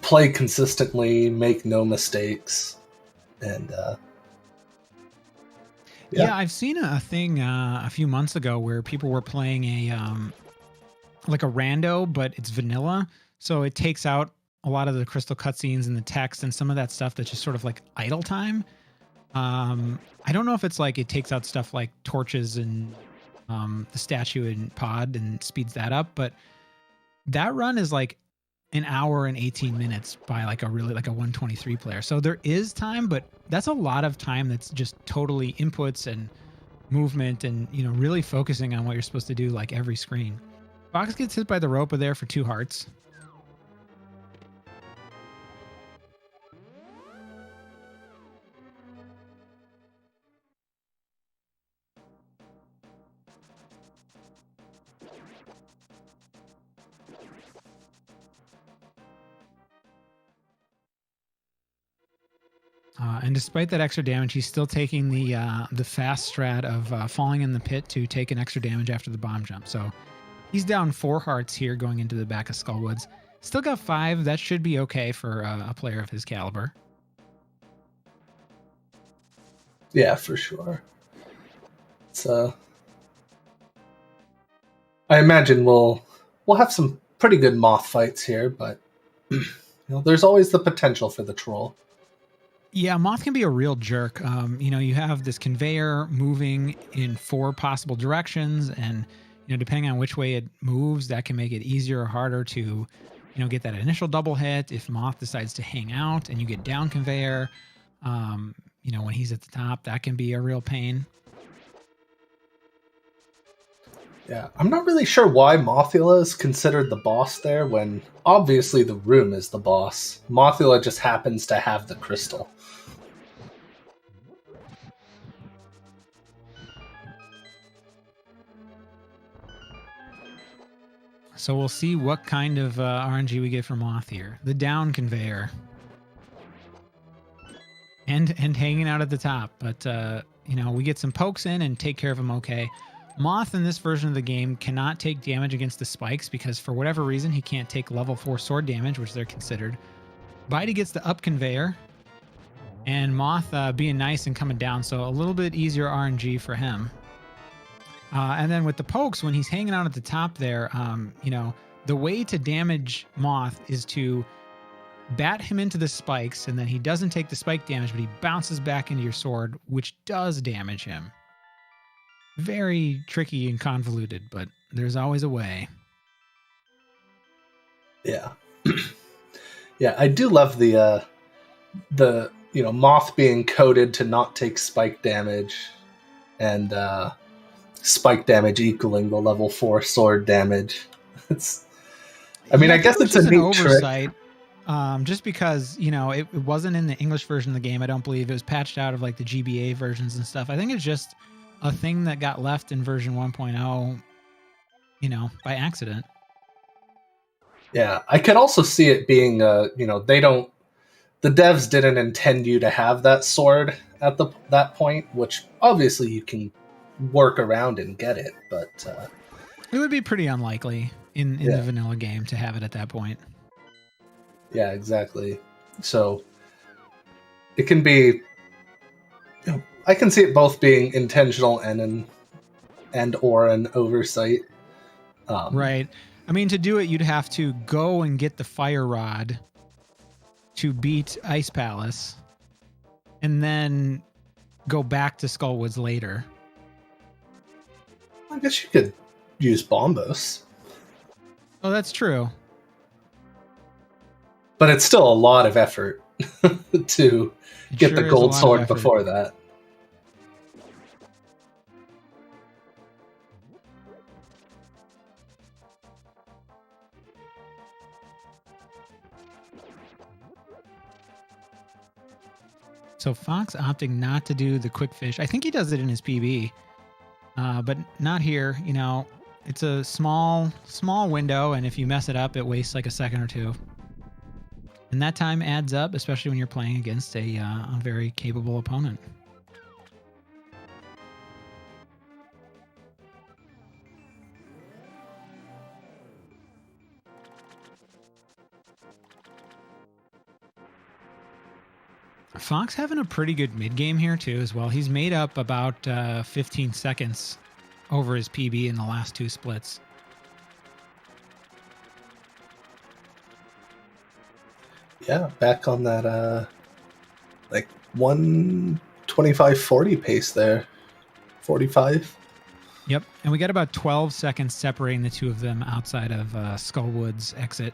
play consistently, make no mistakes. And, yeah, I've seen a thing a few months ago where people were playing like a rando, but it's vanilla. So it takes out a lot of the crystal cutscenes and the text and some of that stuff that's just sort of like idle time. I don't know if it's like it takes out stuff like torches and the statue and pod and speeds that up, but that run is like an hour and 18 minutes by like a 123 player. So there is time, but that's a lot of time that's just totally inputs and movement and, really focusing on what you're supposed to do like every screen. Fox gets hit by the rope there for 2 hearts. And despite that extra damage, he's still taking the fast strat of falling in the pit to take an extra damage after the bomb jump. So he's down 4 hearts here going into the back of Skullwoods. Still got 5. That should be okay for a player of his caliber. Yeah, for sure. It's I imagine we'll have some pretty good moth fights here, but there's always the potential for the troll. Yeah, Moth can be a real jerk. You have this conveyor moving in 4 possible directions, and depending on which way it moves, that can make it easier or harder to, get that initial double hit. If Moth decides to hang out and you get down conveyor, when he's at the top, that can be a real pain. Yeah, I'm not really sure why Mothula is considered the boss there when obviously the room is the boss. Mothula just happens to have the crystal. So we'll see what kind of RNG we get from Moth here. The down conveyor. And hanging out at the top. But, we get some pokes in and take care of him okay. Moth in this version of the game cannot take damage against the spikes because for whatever reason he can't take level 4 sword damage, which they're considered. Bydey gets the up conveyor. And Moth being nice and coming down, so a little bit easier RNG for him. And then with the pokes, when he's hanging out at the top there, the way to damage Moth is to bat him into the spikes, and then he doesn't take the spike damage, but he bounces back into your sword, which does damage him. Very tricky and convoluted, but there's always a way. Yeah. Yeah, I do love the Moth being coded to not take spike damage, and spike damage equaling the level 4 sword damage. I guess it's a neat oversight. Just because, it wasn't in the English version of the game. I don't believe it was patched out of like the GBA versions and stuff. I think it's just a thing that got left in version 1.0, by accident. Yeah, I could also see it being, the devs didn't intend you to have that sword at that point, which obviously you can work around and get it, but it would be pretty unlikely in the vanilla game to have it at that point. Yeah, exactly. So it can be, I can see it both being intentional and or an oversight. Right. I mean, to do it, you'd have to go and get the fire rod to beat Ice Palace, and then go back to Skullwoods later. I guess you could use Bombos. Oh, that's true. But it's still a lot of effort to get the gold sword before that. So Fox opting not to do the quick fish. I think he does it in his PB, but not here. It's a small window, and if you mess it up, it wastes like a second or two. And that time adds up, especially when you're playing against a very capable opponent. Fox having a pretty good mid game here too as well. He's made up about 15 seconds over his PB in the last 2 splits. Yeah, back on that 1:25:40 pace there. 45. Yep, and we got about 12 seconds separating the two of them outside of Skullwood's exit.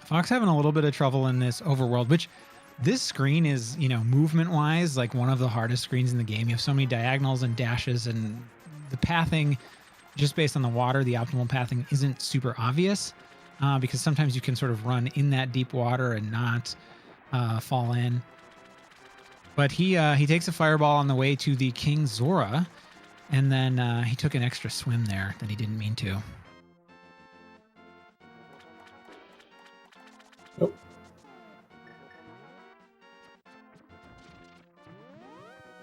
Fox having a little bit of trouble in this overworld, which this screen is, movement-wise, like one of the hardest screens in the game. You have so many diagonals and dashes, and the pathing, just based on the water, the optimal pathing isn't super obvious because sometimes you can sort of run in that deep water and not fall in. But he takes a fireball on the way to the King Zora, and then he took an extra swim there that he didn't mean to. Nope.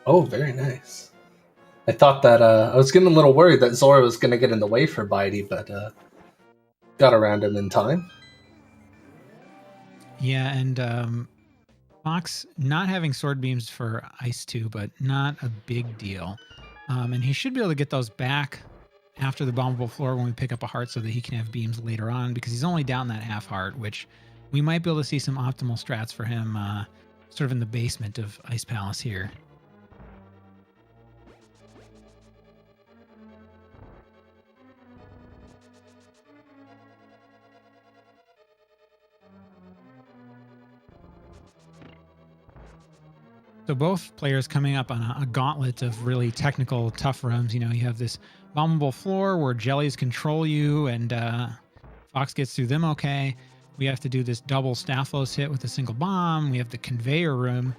Oh, very nice. I thought that I was getting a little worried that Zora was going to get in the way for Bydey, but got around him in time. Yeah, and Fox not having sword beams for Ice 2, but not a big deal. And he should be able to get those back after the bombable floor when we pick up a heart so that he can have beams later on, because he's only down that half heart, which we might be able to see some optimal strats for him sort of in the basement of Ice Palace here. So both players coming up on a gauntlet of really technical, tough rooms. You know, you have this bombable floor where jellies control you, and Fox gets through them okay. We have to do this double Staphlos hit with a single bomb. We have the conveyor room,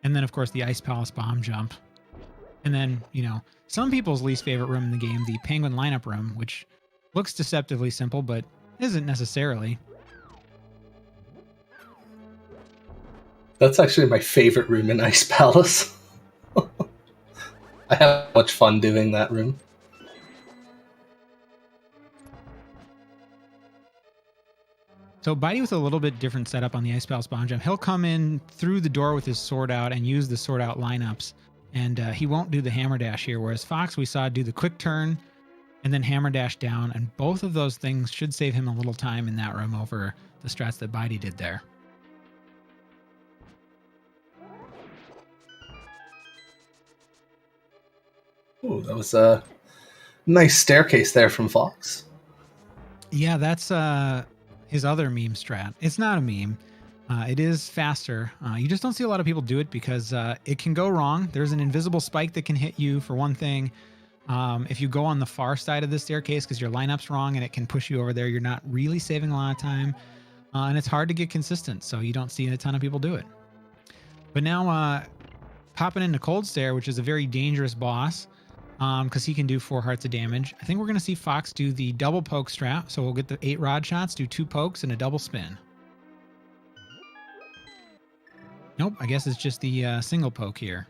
and then, of course, the Ice Palace bomb jump. And then, you know, some people's least favorite room in the game, the Penguin lineup room, which looks deceptively simple, but isn't necessarily. That's actually my favorite room in Ice Palace. I have much fun doing that room. So Bydey with a little bit different setup on the Ice Palace bomb jump. He'll come in through the door with his sword out and use the sword out lineups, and he won't do the hammer dash here, whereas Fox we saw do the quick turn and then hammer dash down, and both of those things should save him a little time in that room over the strats that Bydey did there. Ooh, that was a nice staircase there from Fox. Yeah, that's his other meme strat. It's not a meme. It is faster. You just don't see a lot of people do it because it can go wrong. There's an invisible spike that can hit you, for one thing. If you go on the far side of the staircase because your lineup's wrong and it can push you over there, you're not really saving a lot of time. And it's hard to get consistent, so you don't see a ton of people do it. But now popping into Cold Stare, which is a very dangerous boss, because he can do 4 hearts of damage. I think we're going to see Fox do the double poke strat. So we'll get the 8 rod shots, do 2 pokes, and a double spin. Nope, I guess it's just the single poke here.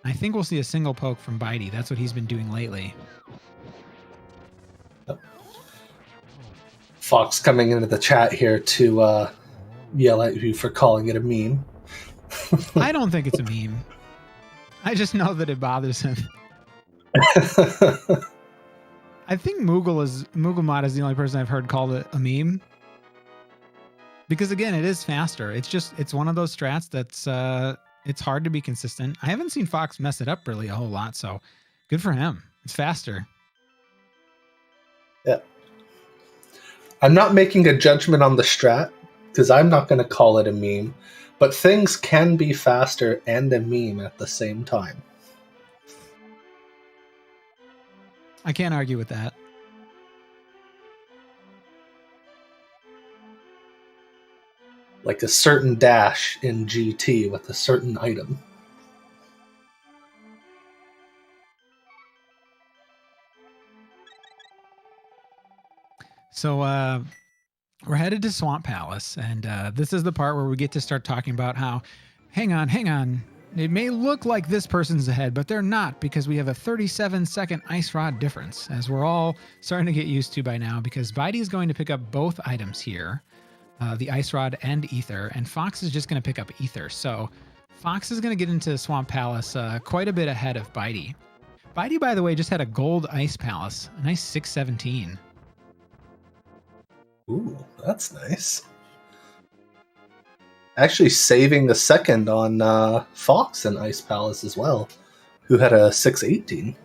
I think we'll see a single poke from Bydey. That's what he's been doing lately. Fox coming into the chat here to yell at you for calling it a meme. I don't think it's a meme. I just know that it bothers him. I think Moogle is the only person I've heard call it a meme. Because again, it is faster. It's one of those strats that's it's hard to be consistent. I haven't seen Fox mess it up really a whole lot, so good for him. It's faster. Yeah. I'm not making a judgment on the strat because I'm not going to call it a meme. But things can be faster and a meme at the same time. I can't argue with that. Like a certain dash in GT with a certain item. So we're headed to Swamp Palace, and this is the part where we get to start talking about how, hang on, it may look like this person's ahead, but they're not, because we have a 37-second ice rod difference, as we're all starting to get used to by now, because Bydey is going to pick up both items here, the ice rod and ether, and Fox is just going to pick up ether. So Fox is going to get into Swamp Palace quite a bit ahead of Bydey. Bydey, by the way, just had a gold ice palace, a nice 617. Ooh, that's nice. Actually saving the second on Fox and Ice Palace as well, who had a 618.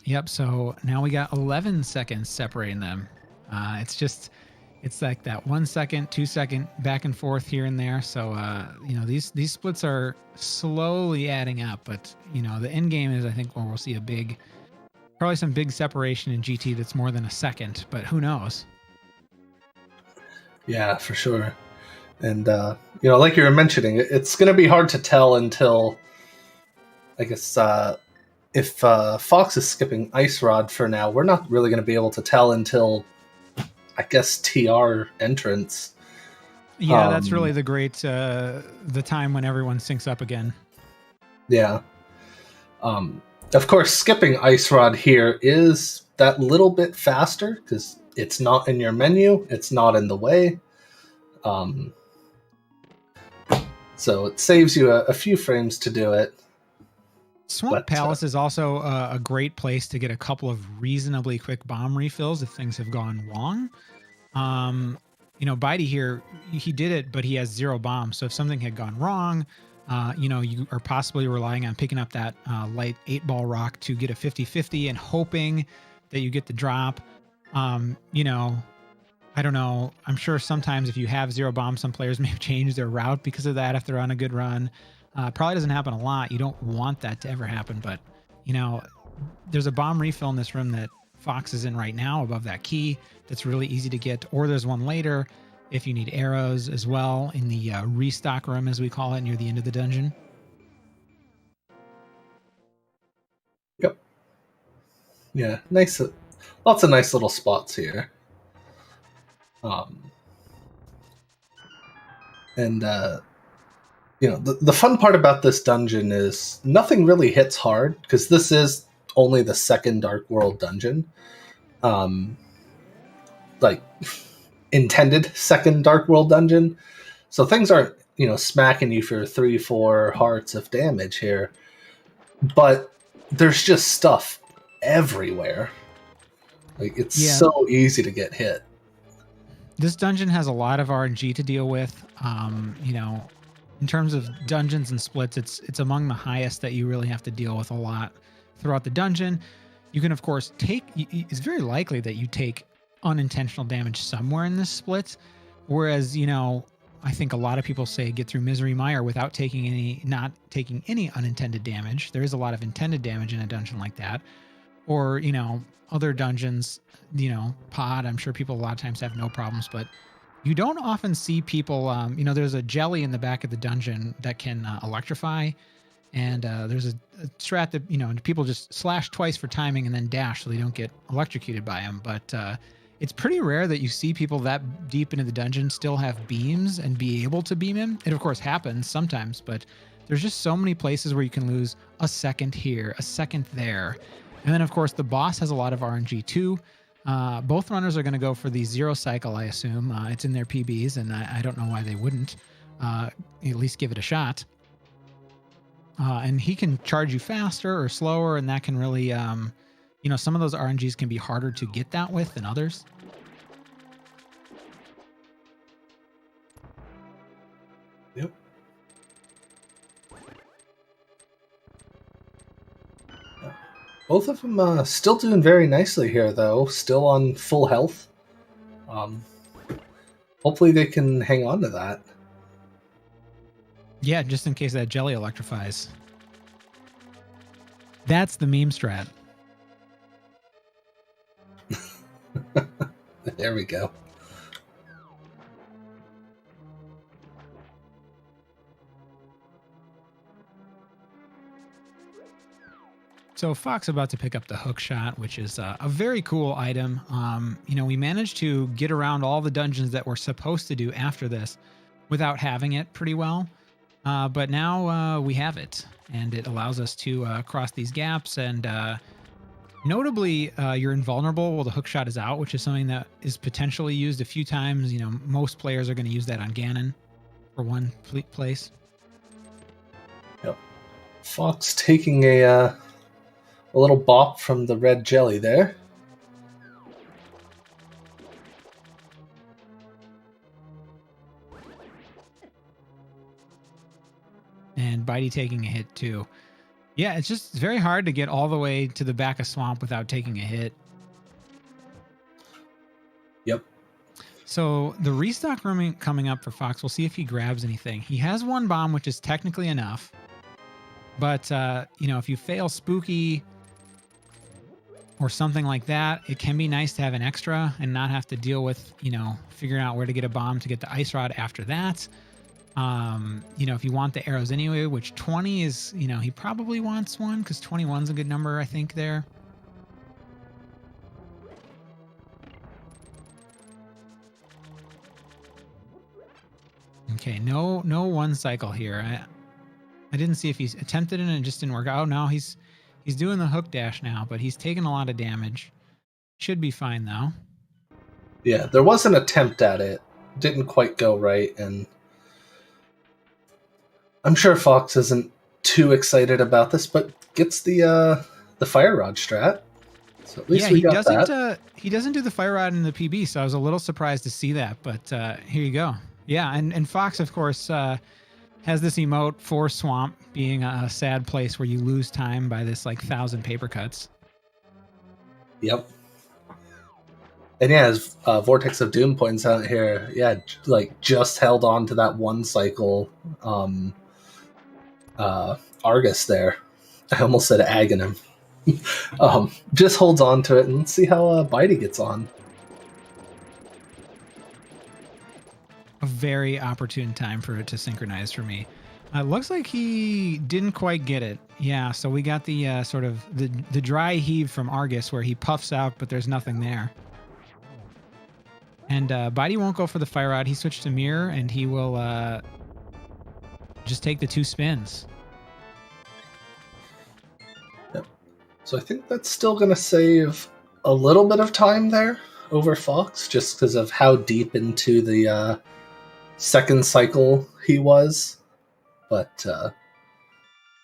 Yep, so now we got 11 seconds separating them. It's like that 1 second, 2 second back and forth here and there. So, these splits are slowly adding up, but, the end game is, I think, where we'll see probably some big separation in GT that's more than a second, but who knows? Yeah, for sure. And, like you were mentioning, it's going to be hard to tell until, I guess, if Fox is skipping Ice Rod for now, we're not really going to be able to tell until, I guess, TR entrance. Yeah, that's really the time when everyone syncs up again. Yeah. Of course, skipping Ice Rod here is that little bit faster because it's not in your menu, it's not in the way. So it saves you a few frames to do it. Swamp But, Palace is also a great place to get a couple of reasonably quick bomb refills if things have gone wrong. Bydey here, he did it, but he has 0 bombs. So if something had gone wrong, you are possibly relying on picking up that light 8-ball rock to get a 50-50 and hoping that you get the drop. I don't know. I'm sure sometimes if you have 0 bombs, some players may have changed their route because of that if they're on a good run. Probably doesn't happen a lot. You don't want that to ever happen, but there's a bomb refill in this room that Fox is in right now above that key that's really easy to get, or there's one later if you need arrows as well in the restock room, as we call it, near the end of the dungeon. Yep. Yeah, nice. Lots of nice little spots here. The fun part about this dungeon is nothing really hits hard because this is only the second Dark World dungeon. Like intended second Dark World dungeon. So things aren't, smacking you for 3-4 hearts of damage here. But there's just stuff everywhere. Like it's so easy to get hit. This dungeon has a lot of RNG to deal with. In terms of dungeons and splits, it's among the highest that you really have to deal with a lot throughout the dungeon. You can, of course, it's very likely that you take unintentional damage somewhere in this split. Whereas, I think a lot of people say get through Misery Mire without not taking any unintended damage. There is a lot of intended damage in a dungeon like that. Or, other dungeons, Pod, I'm sure people a lot of times have no problems, but you don't often see people, there's a jelly in the back of the dungeon that can electrify. And there's a strat that, people just slash twice for timing and then dash so they don't get electrocuted by them. But it's pretty rare that you see people that deep into the dungeon still have beams and be able to beam him. It, of course, happens sometimes, but there's just so many places where you can lose a second here, a second there. And then, of course, the boss has a lot of RNG too. Both runners are going to go for the 0 cycle, I assume. It's in their PBs, and I don't know why they wouldn't at least give it a shot. And he can charge you faster or slower, and that can really, some of those RNGs can be harder to get that with than others. Yep. Both of them still doing very nicely here, though. Still on full health. Hopefully they can hang on to that. Yeah, just in case that jelly electrifies. That's the meme strat. There we go. So Fox about to pick up the hook shot, which is a very cool item. We managed to get around all the dungeons that we're supposed to do after this without having it pretty well. But now we have it, and it allows us to cross these gaps. And notably, you're invulnerable while the hook shot is out, which is something that is potentially used a few times. Most players are going to use that on Ganon for one place. Yep. Fox taking a little bop from the red jelly there. And Bydey taking a hit too. Yeah, it's very hard to get all the way to the back of Swamp without taking a hit. Yep. So the restock room coming up for Fox, we'll see if he grabs anything. He has 1 bomb, which is technically enough. But, if you fail Spooky or something like that, it can be nice to have an extra and not have to deal with, figuring out where to get a bomb to get the ice rod after that. If you want the arrows anyway, which 20 is, he probably wants one because 21's a good number, I think, there. Okay, no 1 cycle here. I didn't see if he's attempted it and it just didn't work out. No, he's doing the hook dash now, but he's taking a lot of damage. Should be fine, though. Yeah, there was an attempt at it. Didn't quite go right, and I'm sure Fox isn't too excited about this, but gets the fire rod strat. So at least we got that. He doesn't do the fire rod in the PB, so I was a little surprised to see that. But here you go. Yeah, and Fox, of course, has this emote for Swamp being a sad place where you lose time by this like 1,000 paper cuts. Yep. And yeah, as Vortex of Doom points out here, yeah, like just held on to that one cycle Argus there. I almost said Aghanim. Just holds on to it, and let's see how Bydey gets on. A very opportune time for it to synchronize for me. Looks like he didn't quite get it. Yeah, so we got the sort of the dry heave from Argus where he puffs out, but there's nothing there. And Bydey won't go for the fire rod. He switched to mirror, and he will just take the 2 spins. Yep. So I think that's still going to save a little bit of time there over Fox, just because of how deep into the second cycle he was. But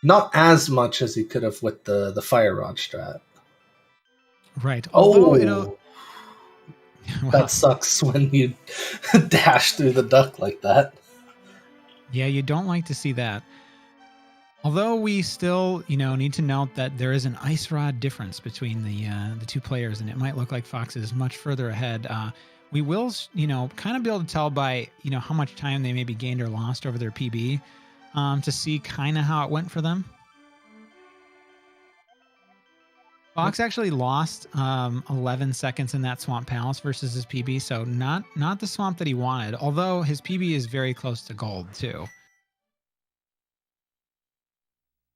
not as much as he could have with the fire rod strat. Right. Although, well, that sucks when you dash through the duck like that. Yeah, you don't like to see that. Although we still, need to note that there is an ice rod difference between the 2 players, and it might look like Fox is much further ahead. We will, kind of be able to tell by, how much time they maybe gained or lost over their PB to see kind of how it went for them. Fox actually lost 11 seconds in that Swamp Palace versus his PB, so not the swamp that he wanted, although his PB is very close to gold, too.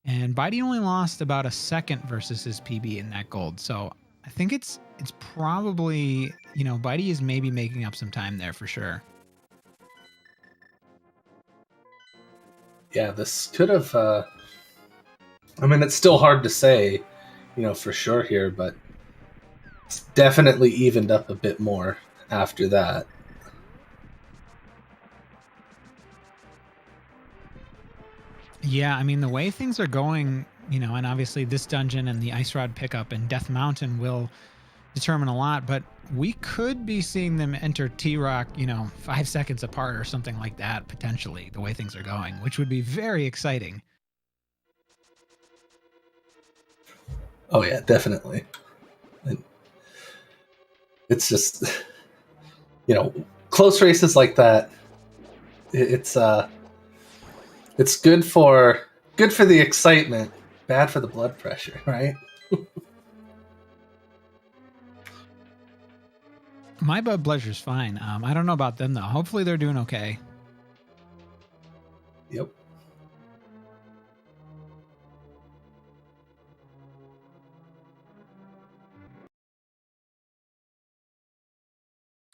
And Bydey only lost about a second versus his PB in that gold, so I think it's probably, Bydey is maybe making up some time there for sure. Yeah, this could have... it's still hard to say, for sure here, but it's definitely evened up a bit more after that. Yeah, the way things are going, and obviously this dungeon and the Ice Rod pickup and Death Mountain will determine a lot, but we could be seeing them enter T-Rock, 5 seconds apart or something like that, potentially, the way things are going, which would be very exciting. Oh, yeah, definitely. And it's just, close races like that, it's good for the excitement, bad for the blood pressure, right? My blood pressure's fine. I don't know about them, though. Hopefully they're doing okay. Yep.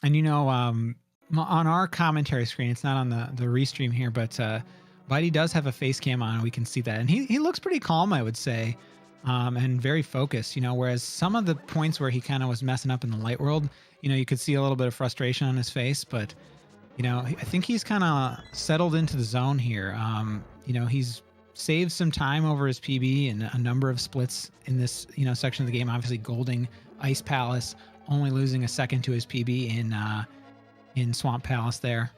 And on our commentary screen, it's not on the restream here, but Bydey does have a face cam on, and we can see that. And he looks pretty calm, I would say, and very focused, whereas some of the points where he kind of was messing up in the light world, you could see a little bit of frustration on his face, but, I think he's kind of settled into the zone here. He's saved some time over his PB and a number of splits in this, section of the game. Obviously, Golding Ice Palace, only losing a second to his PB in Swamp Palace there.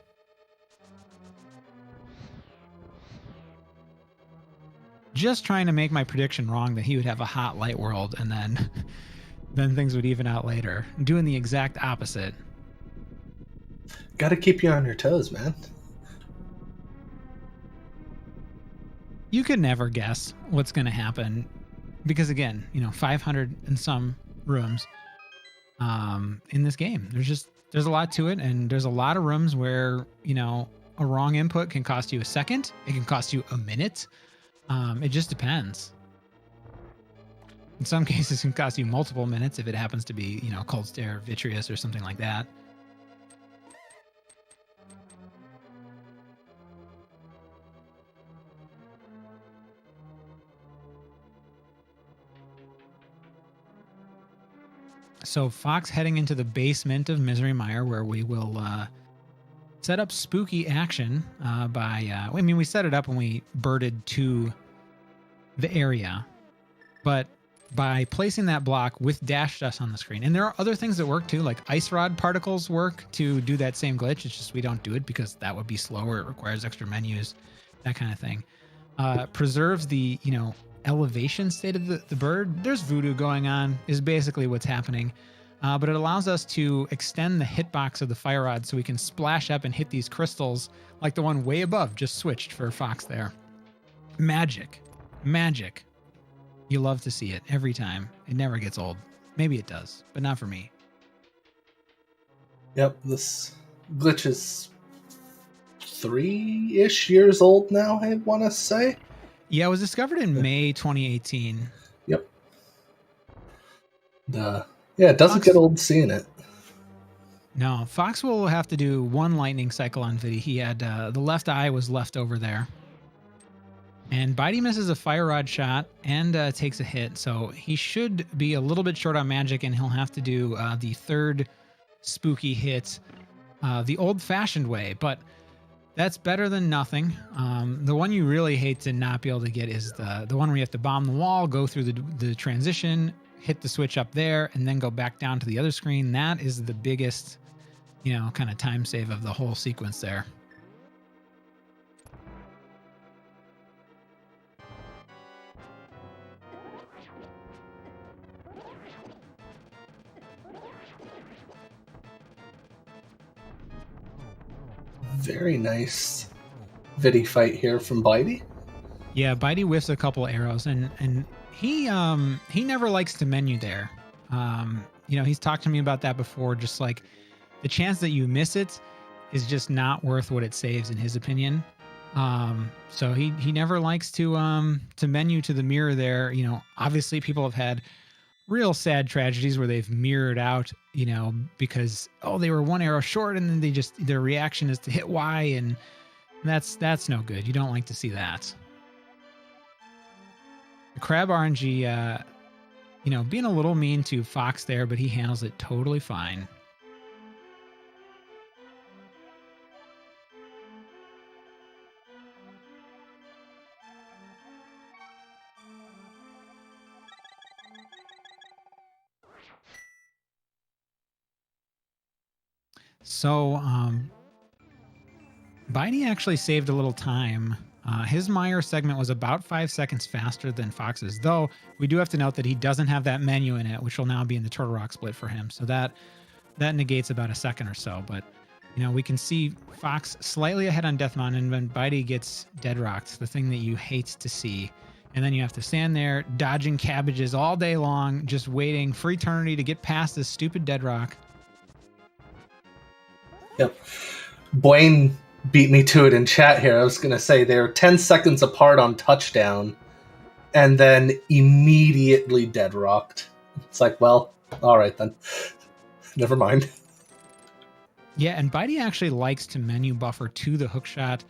Just trying to make my prediction wrong that he would have a hot light world and then things would even out later. Doing the exact opposite. Got to keep you on your toes, man. You could never guess what's going to happen because, again, 500 and some rooms in this game. There's a lot to it, and there's a lot of rooms where, a wrong input can cost you a second. It can cost you a minute. It just depends. In some cases, it can cost you multiple minutes if it happens to be, Cold Stare, Vitreous, or something like that. So Fox heading into the basement of Misery Mire, where we will set up spooky action by... we set it up when we birded 2 the area, but by placing that block with dash dust on the screen. And there are other things that work too, like ice rod particles work to do that same glitch. It's just we don't do it because that would be slower. It requires extra menus, that kind of thing. Preserves the, elevation state of the bird. There's voodoo going on is basically what's happening. But it allows us to extend the hitbox of the fire rod so we can splash up and hit these crystals like the one way above just switched for Fox there. Magic. You love to see it every time. It never gets old. Maybe it does, but not for me. Yep, this glitch is 3-ish years old now, I want to say. Yeah, it was discovered in May 2018. Yep. It doesn't get old seeing it. No, Fox will have to do one lightning cycle on Bydey. He had the left eye was left over there. And Bydey misses a fire rod shot and takes a hit. So he should be a little bit short on magic, and he'll have to do the third spooky hit the old-fashioned way. But that's better than nothing. The one you really hate to not be able to get is the one where you have to bomb the wall, go through the transition, hit the switch up there, and then go back down to the other screen. That is the biggest, kind of time save of the whole sequence there. Very nice Bydey fight here from Bydey. Yeah, Bydey whiffs a couple arrows, and he never likes to menu there. He's talked to me about that before. Just like the chance that you miss it is just not worth what it saves, in his opinion. So he never likes to menu to the mirror there. Obviously people have had real sad tragedies where they've mirrored out, because they were one arrow short, and then their reaction is to hit Y, and that's no good. You don't like to see that. The crab RNG, being a little mean to Fox there, but he handles it totally fine. So, Bydey actually saved a little time. His Meyer segment was about 5 seconds faster than Fox's, though we do have to note that he doesn't have that menu in it, which will now be in the Turtle Rock split for him. So that negates about a second or so. But, we can see Fox slightly ahead on Death Mountain, and Bydey gets dead rocked, the thing that you hate to see. And then you have to stand there dodging cabbages all day long, just waiting for eternity to get past this stupid dead rock. Yep. Blaine beat me to it in chat here. I was going to say they're 10 seconds apart on touchdown and then immediately dead rocked. It's like, well, all right then. Never mind. Yeah, and Bydey actually likes to menu buffer to the hook shot,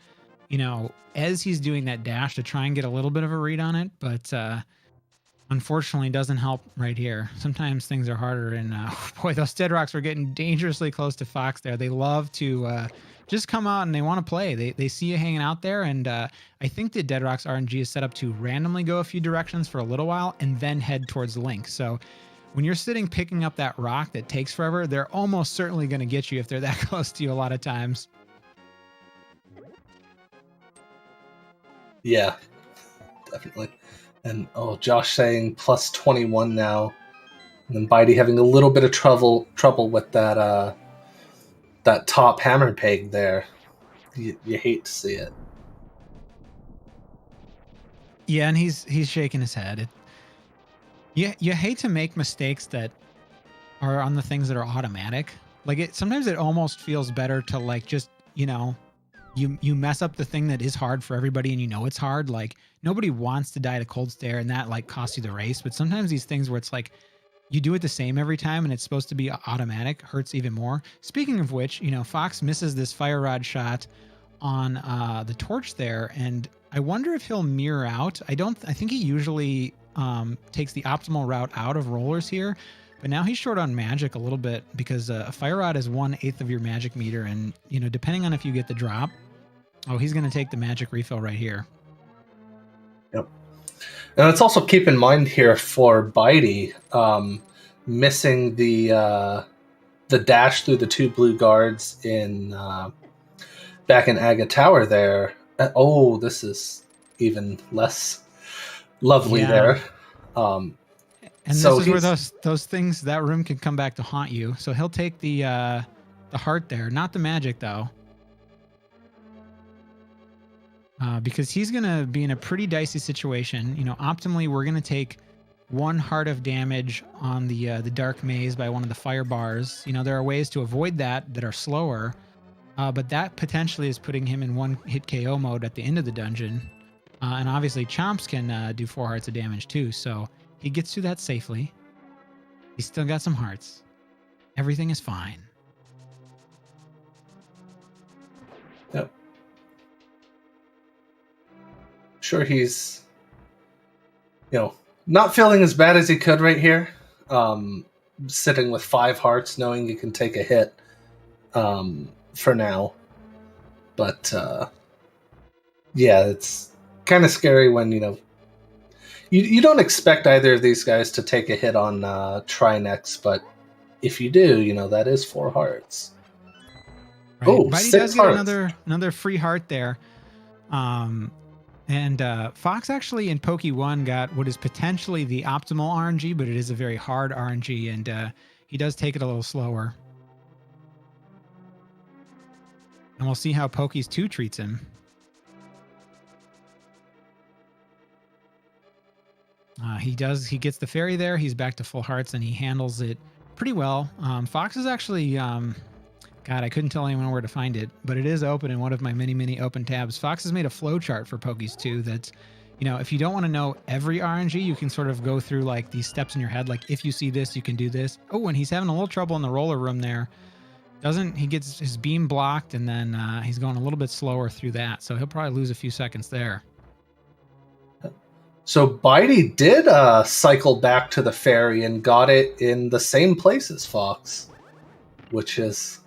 as he's doing that dash to try and get a little bit of a read on it, but unfortunately doesn't help right here. Sometimes things are harder, and boy, those dead rocks were getting dangerously close to Fox there. They love to just come out and they want to play. They see you hanging out there, and I think the dead rocks RNG is set up to randomly go a few directions for a little while and then head towards the link. So when you're sitting picking up that rock that takes forever, they're almost certainly going to get you if they're that close to you a lot of times. Yeah, definitely. And Josh saying plus 21 now, and then Bydey having a little bit of trouble with that top hammer peg there. You hate to see it. Yeah, and he's shaking his head. You hate to make mistakes that are on the things that are automatic. Like sometimes it almost feels better to like just you mess up the thing that is hard for everybody, and it's hard. Like nobody wants to die to cold stare, and that like costs you the race. But sometimes these things where it's like you do it the same every time and it's supposed to be automatic hurts even more. Speaking of which, Fox misses this fire rod shot on the torch there, and I wonder if he'll mirror out. I think he usually takes the optimal route out of rollers here, but now he's short on magic a little bit because a fire rod is 1/8 of your magic meter, and depending on if you get the drop, he's going to take the magic refill right here. Yep. And let's also keep in mind here for Bydey, missing the dash through the 2 blue guards in back in Aga Tower there. Oh, this is even less lovely there. And so this is where those things, that room can come back to haunt you. So he'll take the heart there, not the magic though. Because he's going to be in a pretty dicey situation. You know, optimally, we're going to take 1 heart of damage on the dark maze by one of the fire bars. You know, there are ways to avoid that are slower, but that potentially is putting him in 1-hit KO mode at the end of the dungeon. And obviously, Chomps can do 4 hearts of damage too, so he gets through that safely. He's still got some hearts. Everything is fine. Yep. Sure, he's, not feeling as bad as he could right here. Sitting with 5 hearts, knowing you can take a hit for now. But, yeah, it's kind of scary when, you don't expect either of these guys to take a hit on Trinex, but if you do, that is 4 hearts. Right. Oh, Bydey 6 does get hearts. another free heart there. And Fox actually in Poke 1 got what is potentially the optimal RNG, but it is a very hard RNG, and he does take it a little slower. And we'll see how Poke's 2 treats him. He gets the fairy there. He's back to full hearts, and he handles it pretty well. Fox is actually, God, I couldn't tell anyone where to find it, but it is open in one of my many open tabs. Fox has made a flowchart for Poke's 2 that's, if you don't want to know every RNG, you can sort of go through like these steps in your head. Like if you see this, you can do this. Oh, and he's having a little trouble in the roller room there. He gets his beam blocked, and then he's going a little bit slower through that. So he'll probably lose a few seconds there. So Bydey did cycle back to the ferry and got it in the same place as Fox, which is,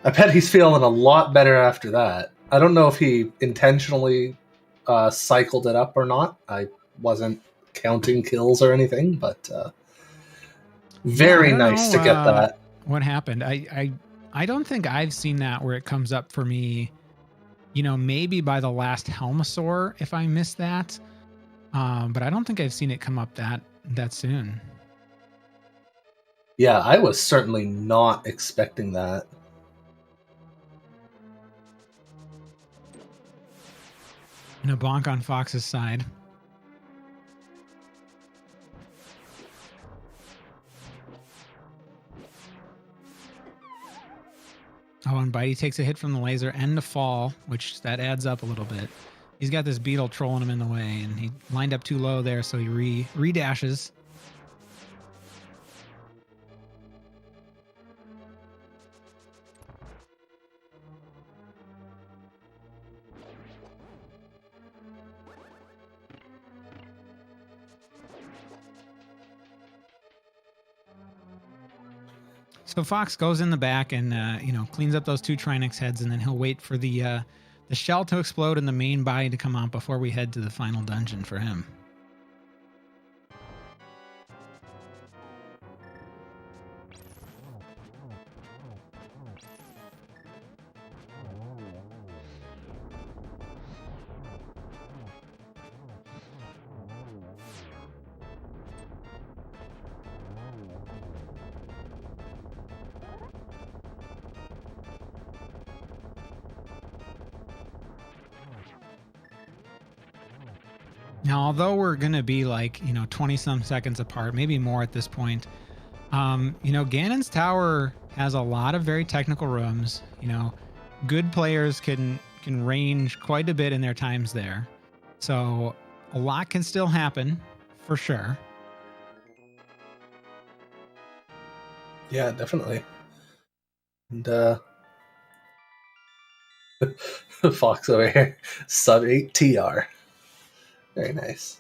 I bet he's feeling a lot better after that. I don't know if he intentionally cycled it up or not. I wasn't counting kills or anything, but very nice to get that. What happened? I don't think I've seen that where it comes up for me, maybe by the last Helmasaur if I missed that. But I don't think I've seen it come up that soon. Yeah, I was certainly not expecting that. And a bonk on Fox's side. Oh, and Bydey takes a hit from the laser and a fall, which that adds up a little bit. He's got this beetle trolling him in the way, and he lined up too low there, so he re-dashes. So Fox goes in the back and cleans up those 2 Trinex heads, and then he'll wait for the shell to explode and the main body to come out before we head to the final dungeon for him. Now, although we're going to be like, 20 some seconds apart, maybe more at this point, Ganon's Tower has a lot of very technical rooms. Good players can range quite a bit in their times there. So a lot can still happen for sure. Yeah, definitely. And Fox over here, sub 8 TR. Very nice.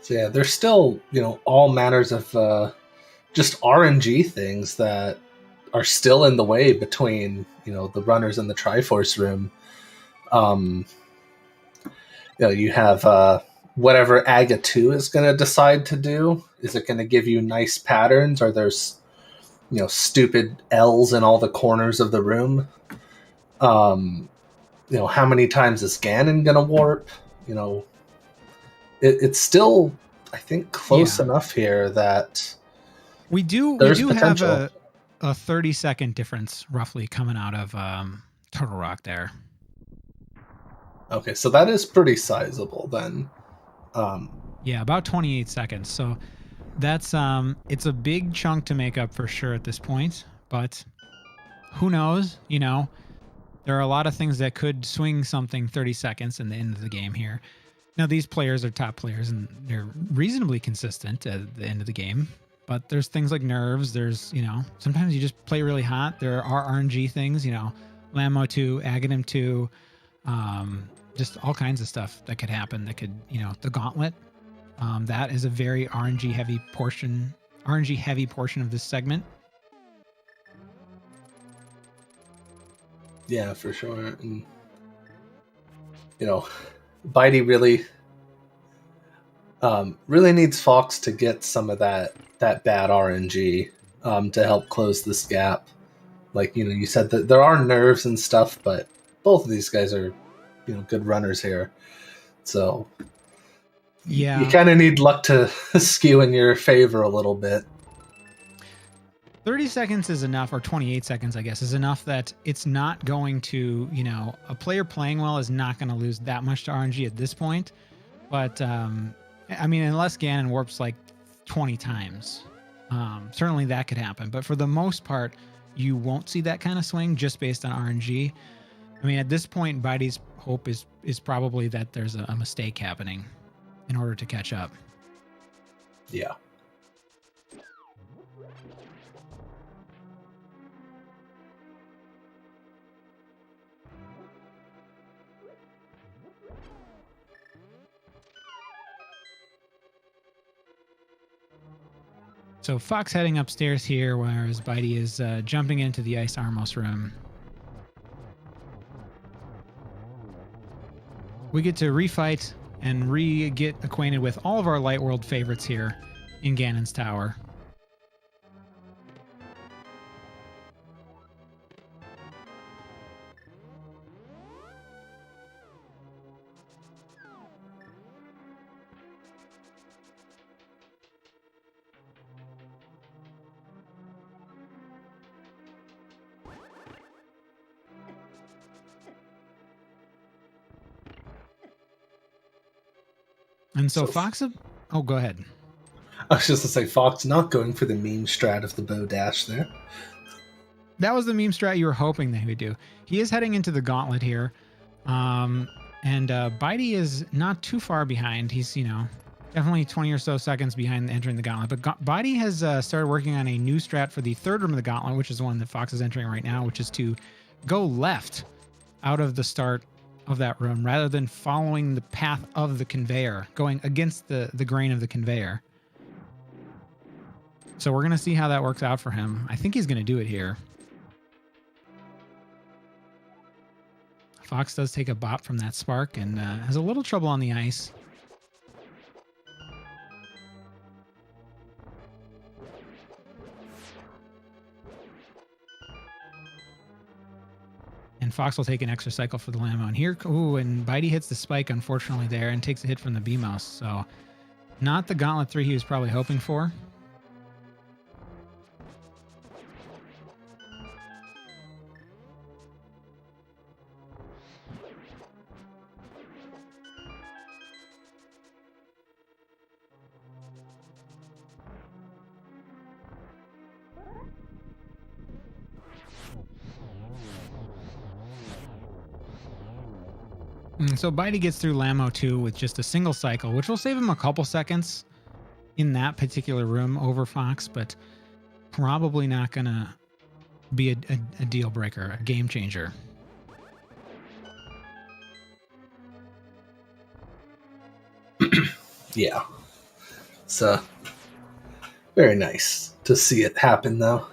So yeah, there's still, all manners of just RNG things that are still in the way between, the runners in the Triforce room. You have whatever AGA 2 is going to decide to do. Is it going to give you nice patterns, or there's, stupid L's in all the corners of the room? How many times is Ganon going to warp? It's still, I think, close enough here that we do have a 30-second difference roughly coming out of Turtle Rock there. Okay, so that is pretty sizable then. Yeah, about 28 seconds. So that's it's a big chunk to make up for sure at this point, but who knows? There are a lot of things that could swing something 30 seconds in the end of the game here. Now, these players are top players and they're reasonably consistent at the end of the game, but there's things like nerves. There's, sometimes you just play really hot. There are RNG things, Lamo 2, Aghanim 2, just all kinds of stuff that could happen. That could, the Gauntlet. That is a very RNG heavy portion of this segment. Yeah, for sure. And, Bydey really needs Fox to get some of that bad RNG to help close this gap. Like, you said that there are nerves and stuff, but both of these guys are, good runners here. So yeah, you kind of need luck to skew in your favor a little bit. 30 seconds is enough, or 28 seconds, I guess, is enough that it's not going to, a player playing well is not going to lose that much to RNG at this point. But, unless Ganon warps like 20 times, certainly that could happen. But for the most part, you won't see that kind of swing just based on RNG. At this point, Bydey's hope is probably that there's a mistake happening in order to catch up. Yeah. So Fox heading upstairs here, whereas Bydey is jumping into the Ice Armos room. We get to refight and get acquainted with all of our Light World favorites here in Ganon's Tower. And so Fox... Oh, go ahead. I was just going to say, Fox not going for the meme strat of the bow dash there. That was the meme strat you were hoping that he would do. He is heading into the Gauntlet here. And Bydey is not too far behind. He's, definitely 20 or so seconds behind entering the Gauntlet. But Bydey has started working on a new strat for the third room of the Gauntlet, which is the one that Fox is entering right now, which is to go left out of the start of that room rather than following the path of the conveyor, going against the grain of the conveyor. So we're going to see how that works out for him. I think he's going to do it here. Fox does take a bop from that spark and has a little trouble on the ice. And Fox will take an extra cycle for the Lamo. And here, ooh, and Bydey hits the spike, unfortunately, there, and takes a hit from the B-Mouse. So not the Gauntlet 3 he was probably hoping for. So Bydey gets through Lamo 2 with just a single cycle, which will save him a couple seconds in that particular room over Fox, but probably not going to be a deal breaker, a game changer. Yeah. It's very nice to see it happen, though.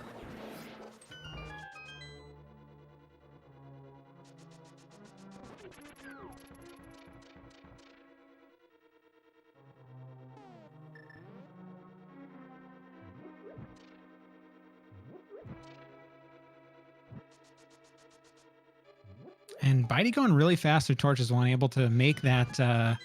And Bydey going really fast through Torches One, able to make that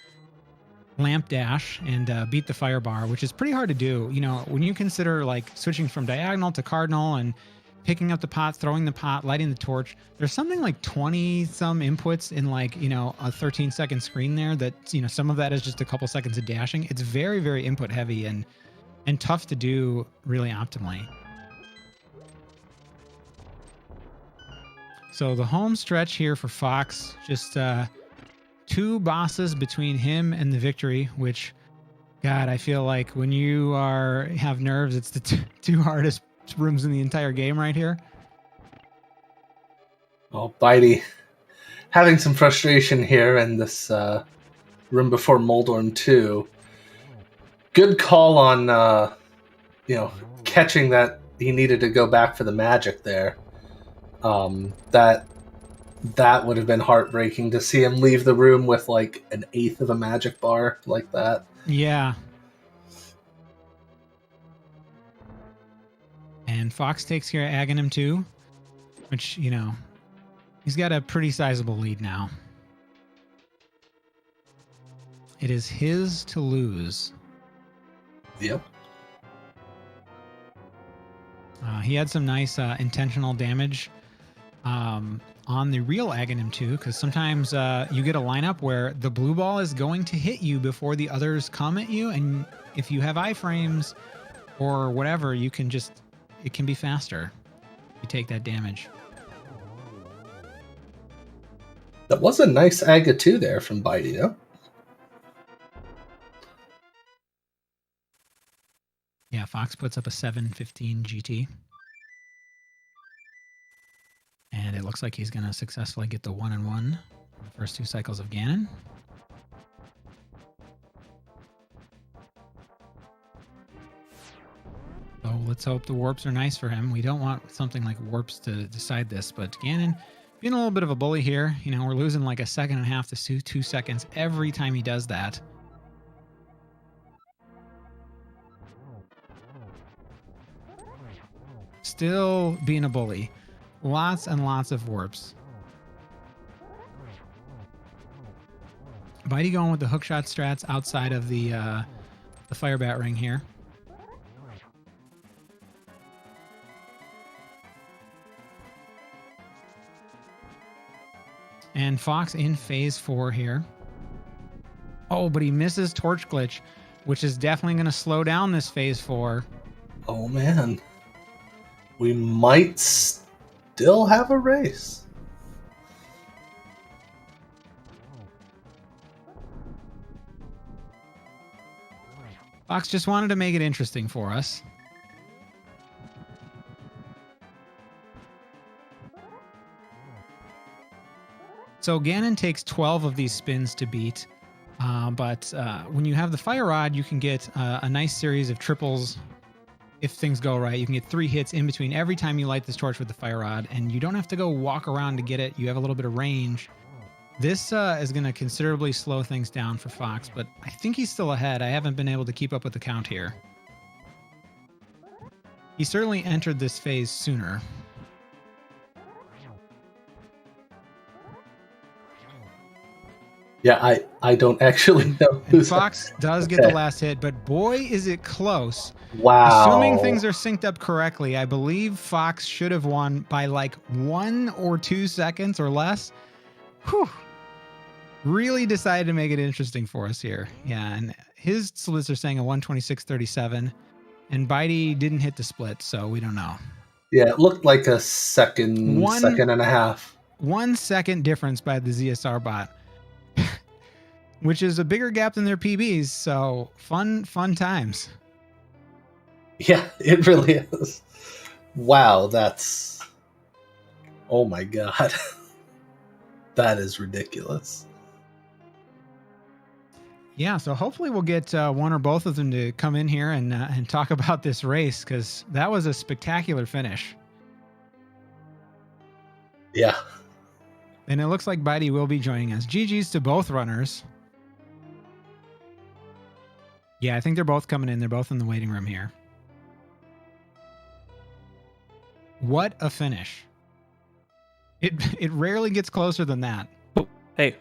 lamp dash and beat the fire bar, which is pretty hard to do. You know, when you consider like switching from diagonal to cardinal and picking up the pot, throwing the pot, lighting the torch, there's something like 20 some inputs in like, you know, a 13-second screen there that, you know, some of that is just a couple seconds of dashing. It's very, very input heavy and tough to do really optimally. So the home stretch here for Fox, just 2 bosses between him and the victory, which, God, I feel like when you have nerves, it's the two hardest rooms in the entire game right here. Oh, Bydey having some frustration here in this room before Moldorm 2. Good call on, catching that he needed to go back for the magic there. That would have been heartbreaking to see him leave the room with like an eighth of a magic bar like that. Yeah. And Fox takes care of Aghanim too, which, you know, he's got a pretty sizable lead now. It is his to lose. Yep. He had some nice intentional damage on the real Aghanim too, because sometimes you get a lineup where the blue ball is going to hit you before the others come at you, and if you have iframes or whatever, you can just, it can be faster. You take that damage. That was a nice Aga 2 there from Bydey, though. Yeah, Fox puts up a 7:15 GT. And it looks like he's going to successfully get the 1-1 on the first 2 cycles of Ganon. So let's hope the warps are nice for him. We don't want something like warps to decide this, but Ganon being a little bit of a bully here. You know, we're losing like a second and a half to 2 seconds every time he does that. Still being a bully. Lots and lots of warps. Bydey going with the hookshot strats outside of the fire bat ring here. And Fox in phase 4 here. Oh, but he misses torch glitch, which is definitely going to slow down this phase 4. Oh man, we might still have a race. Fox just wanted to make it interesting for us. So Ganon takes 12 of these spins to beat, but when you have the fire rod, you can get a nice series of triples. If things go right, you can get 3 hits in between every time you light this torch with the fire rod, and you don't have to go walk around to get it. You have a little bit of range. This is going to considerably slow things down for Fox, but I think he's still ahead. I haven't been able to keep up with the count here. He certainly entered this phase sooner. Yeah, I don't actually know who's Fox does get the last hit, but boy, is it close. Wow. Assuming things are synced up correctly, I believe Fox should have won by like 1 or 2 seconds or less. Whew. Really decided to make it interesting for us here. Yeah, and his splits are saying a 126.37, and Bydey didn't hit the split, so we don't know. Yeah, it looked like a second and a half. 1 second difference by the ZSR bot. Which is a bigger gap than their PBs, so fun times. Yeah, it really is. Wow, that's... Oh my god. That is ridiculous. Yeah, so hopefully we'll get one or both of them to come in here and talk about this race, because that was a spectacular finish. Yeah. And it looks like Bydey will be joining us. GG's to both runners. Yeah, I think they're both coming in. They're both in the waiting room here. What a finish. It rarely gets closer than that. Oh, hey.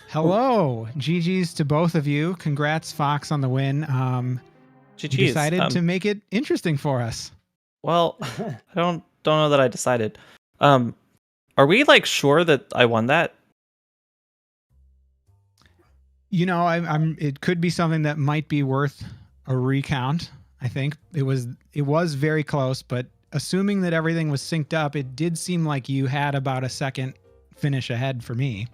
Hello. GG's to both of you. Congrats, Fox, on the win. You decided to make it interesting for us. Well, I don't know that I decided. Are we like sure that I won that? You know, it could be something that might be worth a recount. I think it was very close, but assuming that everything was synced up, it did seem like you had about a second finish ahead for me.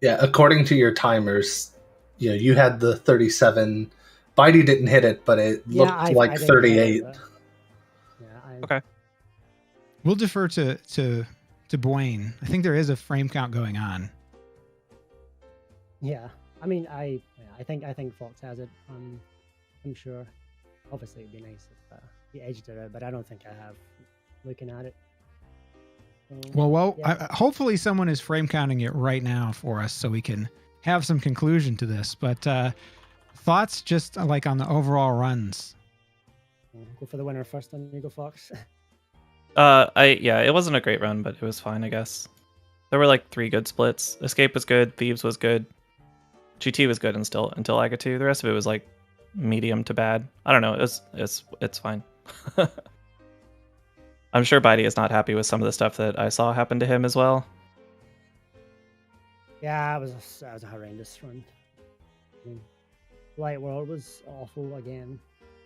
Yeah, according to your timers, you had the 37. Bydey didn't hit it, but it looked like 38. Okay. We'll defer to Bwayne. I think there is a frame count going on. Yeah, I mean, I think Fox has it. I'm sure. Obviously, it'd be nice if he edged it out, but I don't think I have. Looking at it. Yeah. Hopefully someone is frame counting it right now for us so we can have some conclusion to this. But thoughts just like on the overall runs? Go for the winner first, then you go, Fox. It wasn't a great run, but it was fine, I guess. There were like 3 good splits. Escape was good, Thieves was good, GT was good until I got to. The rest of it was like medium to bad. I don't know. It's fine. I'm sure Bydey is not happy with some of the stuff that I saw happen to him as well. Yeah, it was a horrendous run. I mean, Light World was awful again.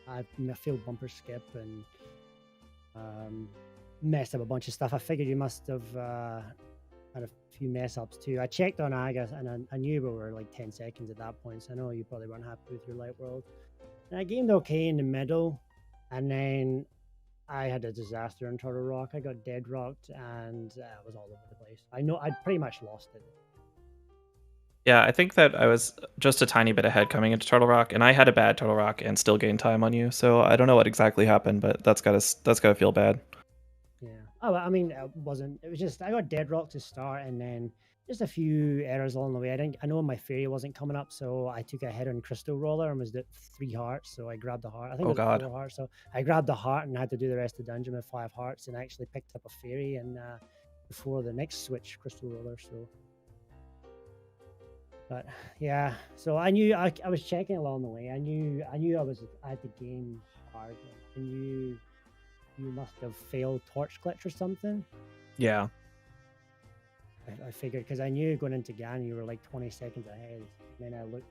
I failed bumper skip and messed up a bunch of stuff. I figured you must have had a few mess ups too. I checked on Agus and I knew we were like 10 seconds at that point, so I know you probably weren't happy with your Light World. And I gamed okay in the middle, and then I had a disaster in Turtle Rock. I got dead rocked and it was all over the place. I know I'd pretty much lost it. Yeah, I think that I was just a tiny bit ahead coming into Turtle Rock, and I had a bad Turtle Rock and still gained time on you. So I don't know what exactly happened, but that's gotta feel bad. Yeah. Oh, I mean, it wasn't. It was just I got dead rocked to start, and then just a few errors along the way. I know my fairy wasn't coming up, so I took a hit on Crystal Roller and was at 3 hearts. So I grabbed the heart. I think it was 4 hearts. So I grabbed the heart and had to do the rest of the dungeon with 5 hearts, and I actually picked up a fairy and before the next switch, Crystal Roller. So. But yeah, so I knew I was checking along the way. I knew I had the game hard. And you must have failed torch glitch or something. Yeah. I figured because I knew going into Gan you were like 20 seconds ahead. And then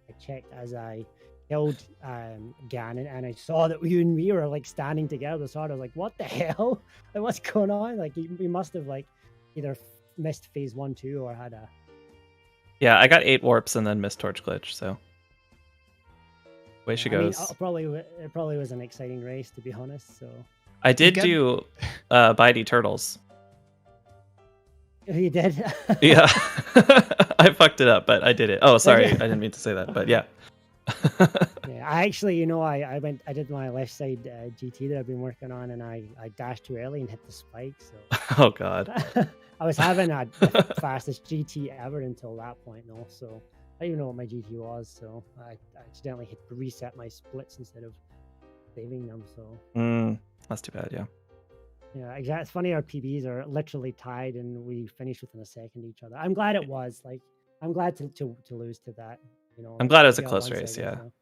I checked as I killed Ganon and I saw that you and me were like standing together. So I was like, what the hell? Like, what's going on? Like we must have like either missed phase 1, 2 or had a. Yeah, I got 8 warps and then missed torch glitch. So way she goes. Mean, it probably was an exciting race to be honest. So I did do Bydey turtles. You did? Yeah. I fucked it up, but I did it. Oh, sorry. I didn't mean to say that, but yeah. Yeah, I actually, I did my left side GT that I've been working on, and I dashed too early and hit the spike. So. Oh God. I was having the fastest GT ever until that point, though. So I didn't even know what my GT was. So I accidentally hit reset my splits instead of saving them. So. That's too bad. Yeah. Yeah, exactly. It's funny our PBs are literally tied, and we finished within a second each other. I'm glad it was like. I'm glad to lose to that. I'm glad it was a close race. Yeah. So.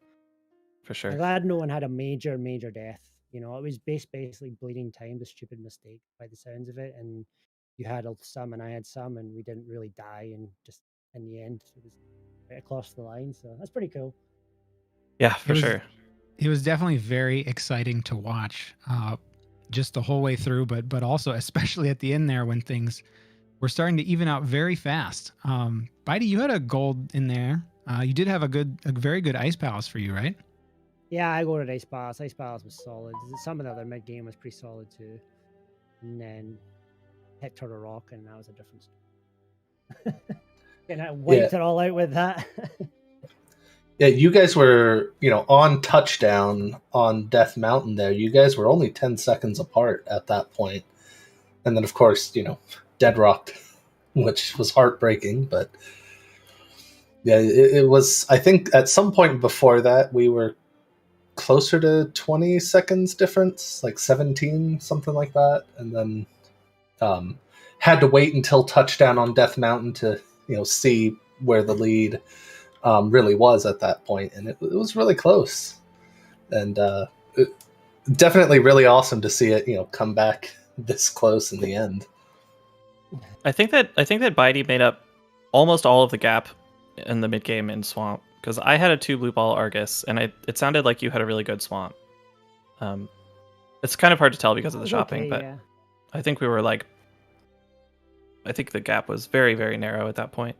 For sure. I'm glad no one had a major death. It was basically bleeding time, the stupid mistake by the sounds of it, and you had some and I had some, and we didn't really die, and just in the end it was right across the line. So that's pretty cool. Yeah, for sure. It was definitely very exciting to watch, just the whole way through, but also especially at the end there when things were starting to even out very fast. Bydey, you had a gold in there. You did have a very good Ice Palace for you, right? Yeah, I go to Ice Palace. Ice Palace was solid. Some of the other mid game was pretty solid too. And then hit Turtle Rock, and that was a different story. And I wiped it all out with that. Yeah, you guys were, on touchdown on Death Mountain there. You guys were only 10 seconds apart at that point. And then, of course, dead rocked, which was heartbreaking. But yeah, it was, I think at some point before that, we were closer to 20 seconds difference, like 17, something like that. And then had to wait until touchdown on Death Mountain to, see where the lead really was at that point, and it was really close, and definitely really awesome to see it come back this close in the end. I think that Bydey made up almost all of the gap in the mid game in Swamp, because I had a 2 blue ball Argus, and it sounded like you had a really good Swamp. It's kind of hard to tell because of the shopping, but yeah. I think we were I think the gap was very, very narrow at that point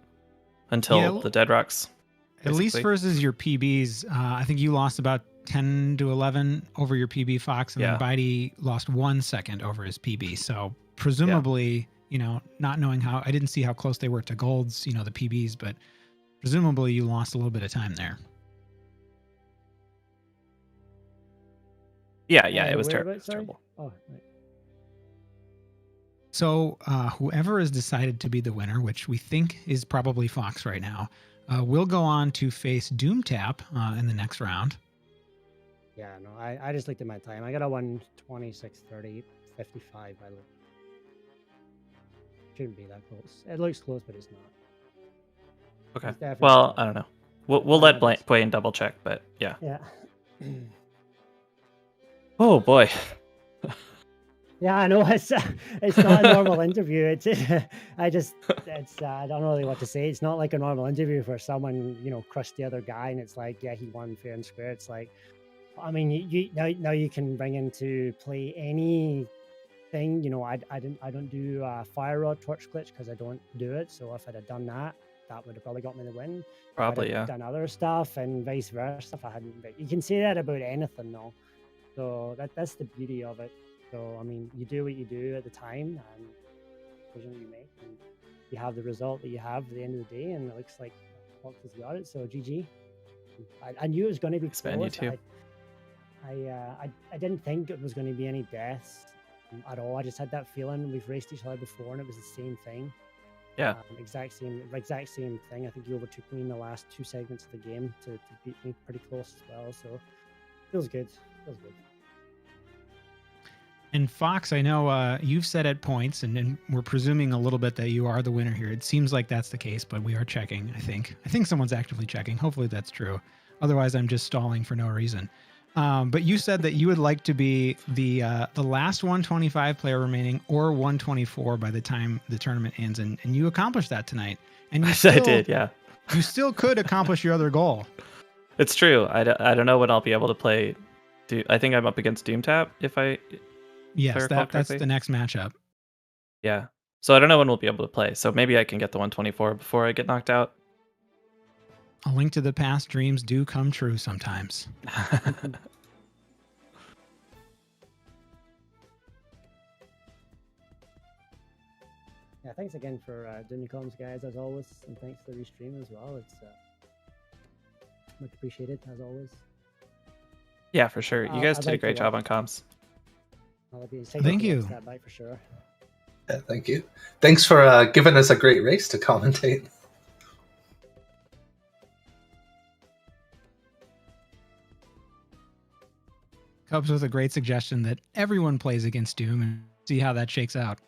until the Dead Rocks. At least versus your PBs, I think you lost about 10 to 11 over your PB, Fox, and then Bydey lost 1 second over his PB. So presumably, not knowing how, I didn't see how close they were to golds, the PBs, but presumably you lost a little bit of time there. Yeah, it was terrible. Oh, right. So whoever has decided to be the winner, which we think is probably Fox right now, we'll go on to face Doomtap in the next round. Yeah, no, I just looked at my time. I got a 1:26:30:55 by the way. Shouldn't be that close. It looks close, but it's not. Okay. Well, I don't know. We'll let Blaine double check, but yeah. Yeah. Oh boy. Yeah, I know it's not a normal interview. I don't really know what to say. It's not like a normal interview where someone crushed the other guy and it's like, yeah, he won fair and square. It's like, I mean, now you can bring into play anything. I don't do fire rod torch glitch because I don't do it. So if I'd have done that, that would have probably got me the win. Probably, yeah. Done other stuff and vice versa. If I hadn't, but you can say that about anything, though. So that's the beauty of it. So, I mean, you do what you do at the time and the decision you make, and you have the result that you have at the end of the day, and it looks like Fox has got it. So, GG. I knew it was going to be close. You too. I didn't think it was going to be any deaths at all. I just had that feeling. We've raced each other before, and it was the same thing. Yeah. Exact same thing. I think you overtook me in the last 2 segments of the game to beat me pretty close as well. So, feels good. Feels good. And Fox, I know you've said at points, and we're presuming a little bit that you are the winner here. It seems like that's the case, but we are checking, I think. I think someone's actively checking. Hopefully that's true. Otherwise, I'm just stalling for no reason. But you said that you would like to be the last 125 player remaining or 124 by the time the tournament ends, and you accomplished that tonight. And you I did, yeah. You still could accomplish your other goal. It's true. I don't know when I'll be able to play. I think I'm up against Doomtap if I... Yes, that's the next matchup. Yeah. So I don't know when we'll be able to play. So maybe I can get the 124 before I get knocked out. A link to the past, dreams do come true sometimes. Yeah, thanks again for doing the comms, guys, as always. And thanks for the restream as well. It's much appreciated, as always. Yeah, for sure. You guys did a great job on comms. Thank you. That bite for sure. Yeah, thank you. Thanks for giving us a great race to commentate. Cubs with a great suggestion that everyone plays against Doom and see how that shakes out.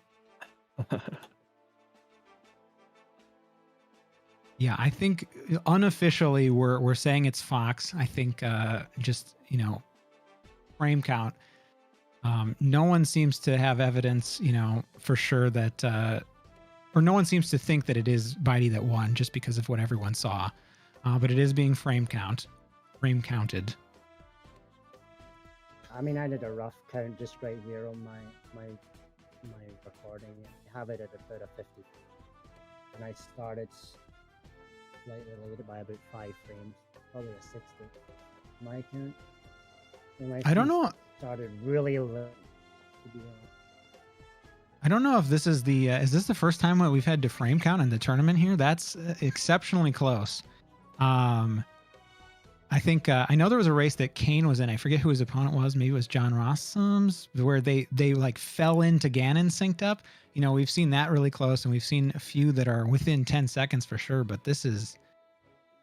Yeah, I think unofficially we're saying it's Fox. I think just frame count. No one seems to have evidence, for sure that, or no one seems to think that it is Bydey that won just because of what everyone saw. But it is being frame counted. I mean, I did a rough count just right here on my recording. I have it at about a 50. And I started slightly later by about 5 frames, probably a 60. My count. I don't know. Started really low, to be I don't know if this is the is this the first time that we've had to frame count in the tournament here? That's exceptionally close. I think I know there was a race that Kane was in. I forget who his opponent was. Maybe it was John Rossum's, where they like fell into Ganon synced up. You know, we've seen that really close, and we've seen a few that are within 10 seconds for sure. But this is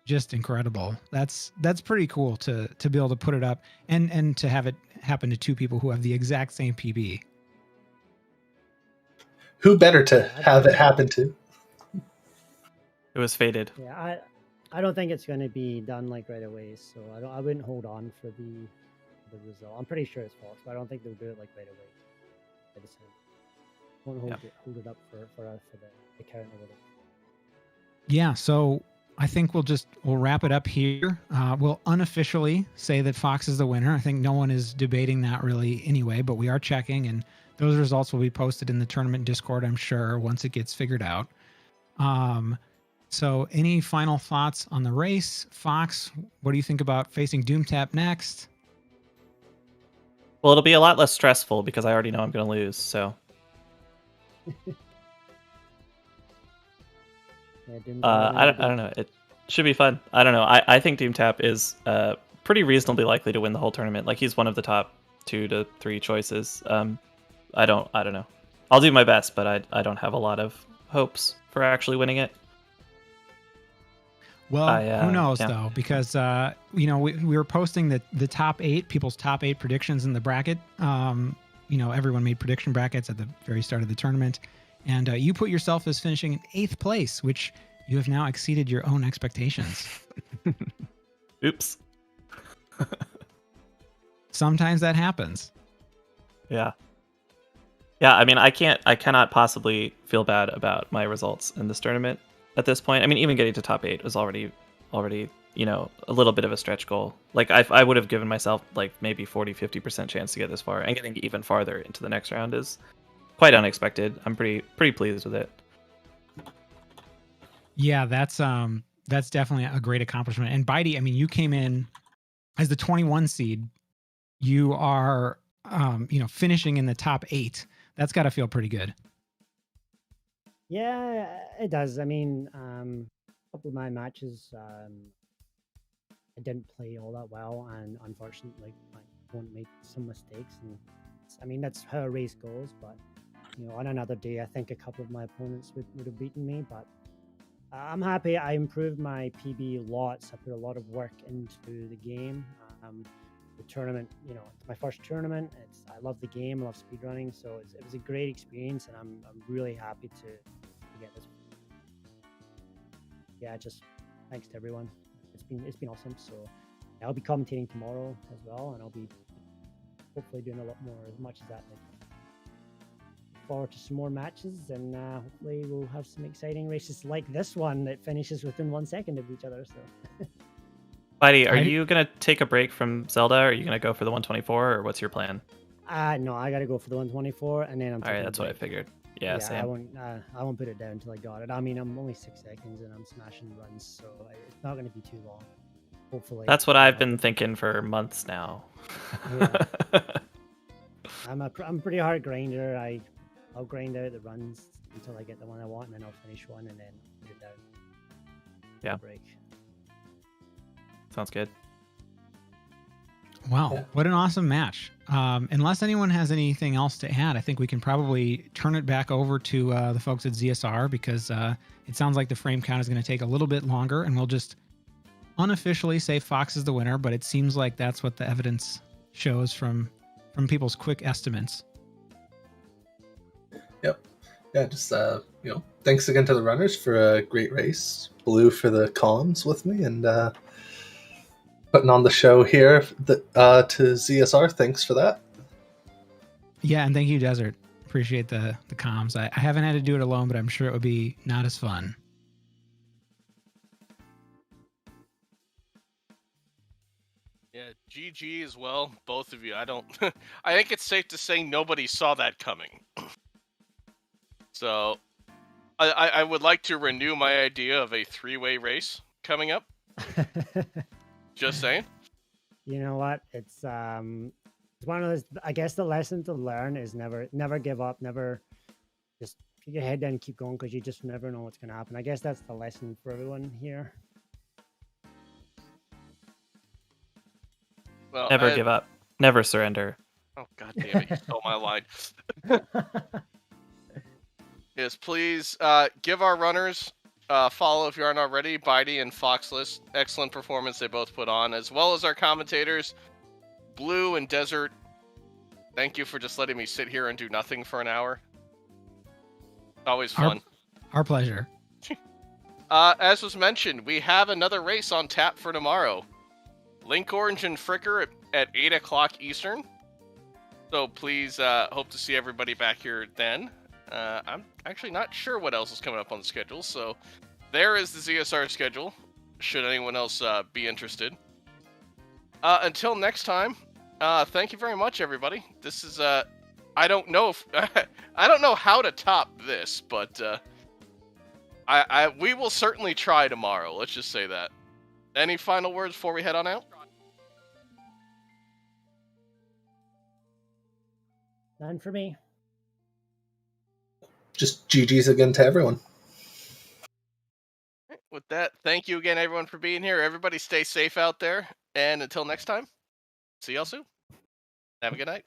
just incredible. That's pretty cool to be able to put it up and to have it happen to two people who have the exact same PB. Who better to have it happen to? It was fated. Yeah, I don't think it's going to be done like right away, so I wouldn't hold on for the result. I'm pretty sure it's false, but I don't think they'll do it like right away. I just won't hold it up for the count or whatever. Yeah, so I think we'll wrap it up here. We'll unofficially say that Fox is the winner. I think no one is debating that really anyway, but we are checking, and those results will be posted in the tournament Discord, I'm sure, once it gets figured out. So any final thoughts on the race? Fox, what do you think about facing Doomtap next? Well, it'll be a lot less stressful because I already know I'm going to lose, so. I don't know. It should be fun. I don't know. I think Doomtap is pretty reasonably likely to win the whole tournament. Like, he's one of the top 2 to 3 choices. I don't know. I'll do my best, but I don't have a lot of hopes for actually winning it. Well, who knows though? Because we were posting the top 8, people's top 8 predictions in the bracket. Everyone made prediction brackets at the very start of the tournament, and you put yourself as finishing in 8th place, which you have now exceeded your own expectations. Oops. Sometimes that happens. Yeah. Yeah, I mean, I cannot possibly feel bad about my results in this tournament at this point. I mean, even getting to top 8 was already, a little bit of a stretch goal. Like, I would have given myself like maybe 40-50% chance to get this far, and getting even farther into the next round is quite unexpected. I'm pretty pleased with it. Yeah, that's definitely a great accomplishment. And Bydey, I mean, you came in as the 21 seed. You are finishing in the top 8. That's got to feel pretty good. Yeah, it does. I mean, a couple of my matches, I didn't play all that well, and unfortunately, my opponent made some mistakes. And I mean, that's how a race goes. But on another day, I think a couple of my opponents would have beaten me. But I'm happy. I improved my PB lots. I put a lot of work into the game. The tournament, it's my first tournament. I love the game. I love speedrunning, so it was a great experience, and I'm really happy to get this. Yeah, just thanks to everyone. It's been awesome. So I'll be commentating tomorrow as well, and I'll be hopefully doing a lot more as much as that. Look forward to some more matches, and hopefully we'll have some exciting races like this one that finishes within 1 second of each other. So. Bydey, are you going to take a break from Zelda, or are you going to go for the 124, or what's your plan? No, I got to go for the 124, and then I'm all right, that's what I figured. Yeah, same. I won't put it down until I got it. I mean, I'm only 6 seconds, and I'm smashing runs, so it's not going to be too long. Hopefully. That's what I've been thinking for months now. Yeah. I'm a pretty hard grinder. I'll grind out the runs until I get the one I want, and then I'll finish one, and then put it down. Yeah. Break. Sounds good. Wow, what an awesome match. Unless anyone has anything else to add, I think we can probably turn it back over to the folks at ZSR, because it sounds like the frame count is going to take a little bit longer, and we'll just unofficially say Fox is the winner, but it seems like that's what the evidence shows from people's quick estimates. Yep. Yeah, just thanks again to the runners for a great race. Blue for the comms with me, and putting on the show here to ZSR. Thanks for that. Yeah, and thank you, Desert. Appreciate the comms. I haven't had to do it alone, but I'm sure it would be not as fun. Yeah, GG as well, both of you. I think it's safe to say nobody saw that coming. So, I would like to renew my idea of a 3-way race coming up. Just saying. You know what? It's one of those. I guess the lesson to learn is never give up. Never just keep your head down and keep going because you just never know what's going to happen. I guess that's the lesson for everyone here. Well, Never give up. Never surrender. Oh, god damn it. You stole my line. Yes, please give our runners follow if you aren't already. Bydey and FoxLisk. Excellent performance they both put on, as well as our commentators, Blue and Desert. Thank you for just letting me sit here and do nothing for an hour. Always fun. Our pleasure. As was mentioned, we have another race on tap for tomorrow. Link Orange and Fricker at 8 o'clock Eastern. So please hope to see everybody back here then. I'm actually not sure what else is coming up on the schedule, so there is the ZSR schedule, should anyone else be interested. Until next time, thank you very much, everybody. This is, I don't know if, I don't know how to top this, but we will certainly try tomorrow, let's just say that. Any final words before we head on out? None for me. Just GG's again to everyone. With that, thank you again, everyone, for being here. Everybody stay safe out there. And until next time, see y'all soon. Have a good night.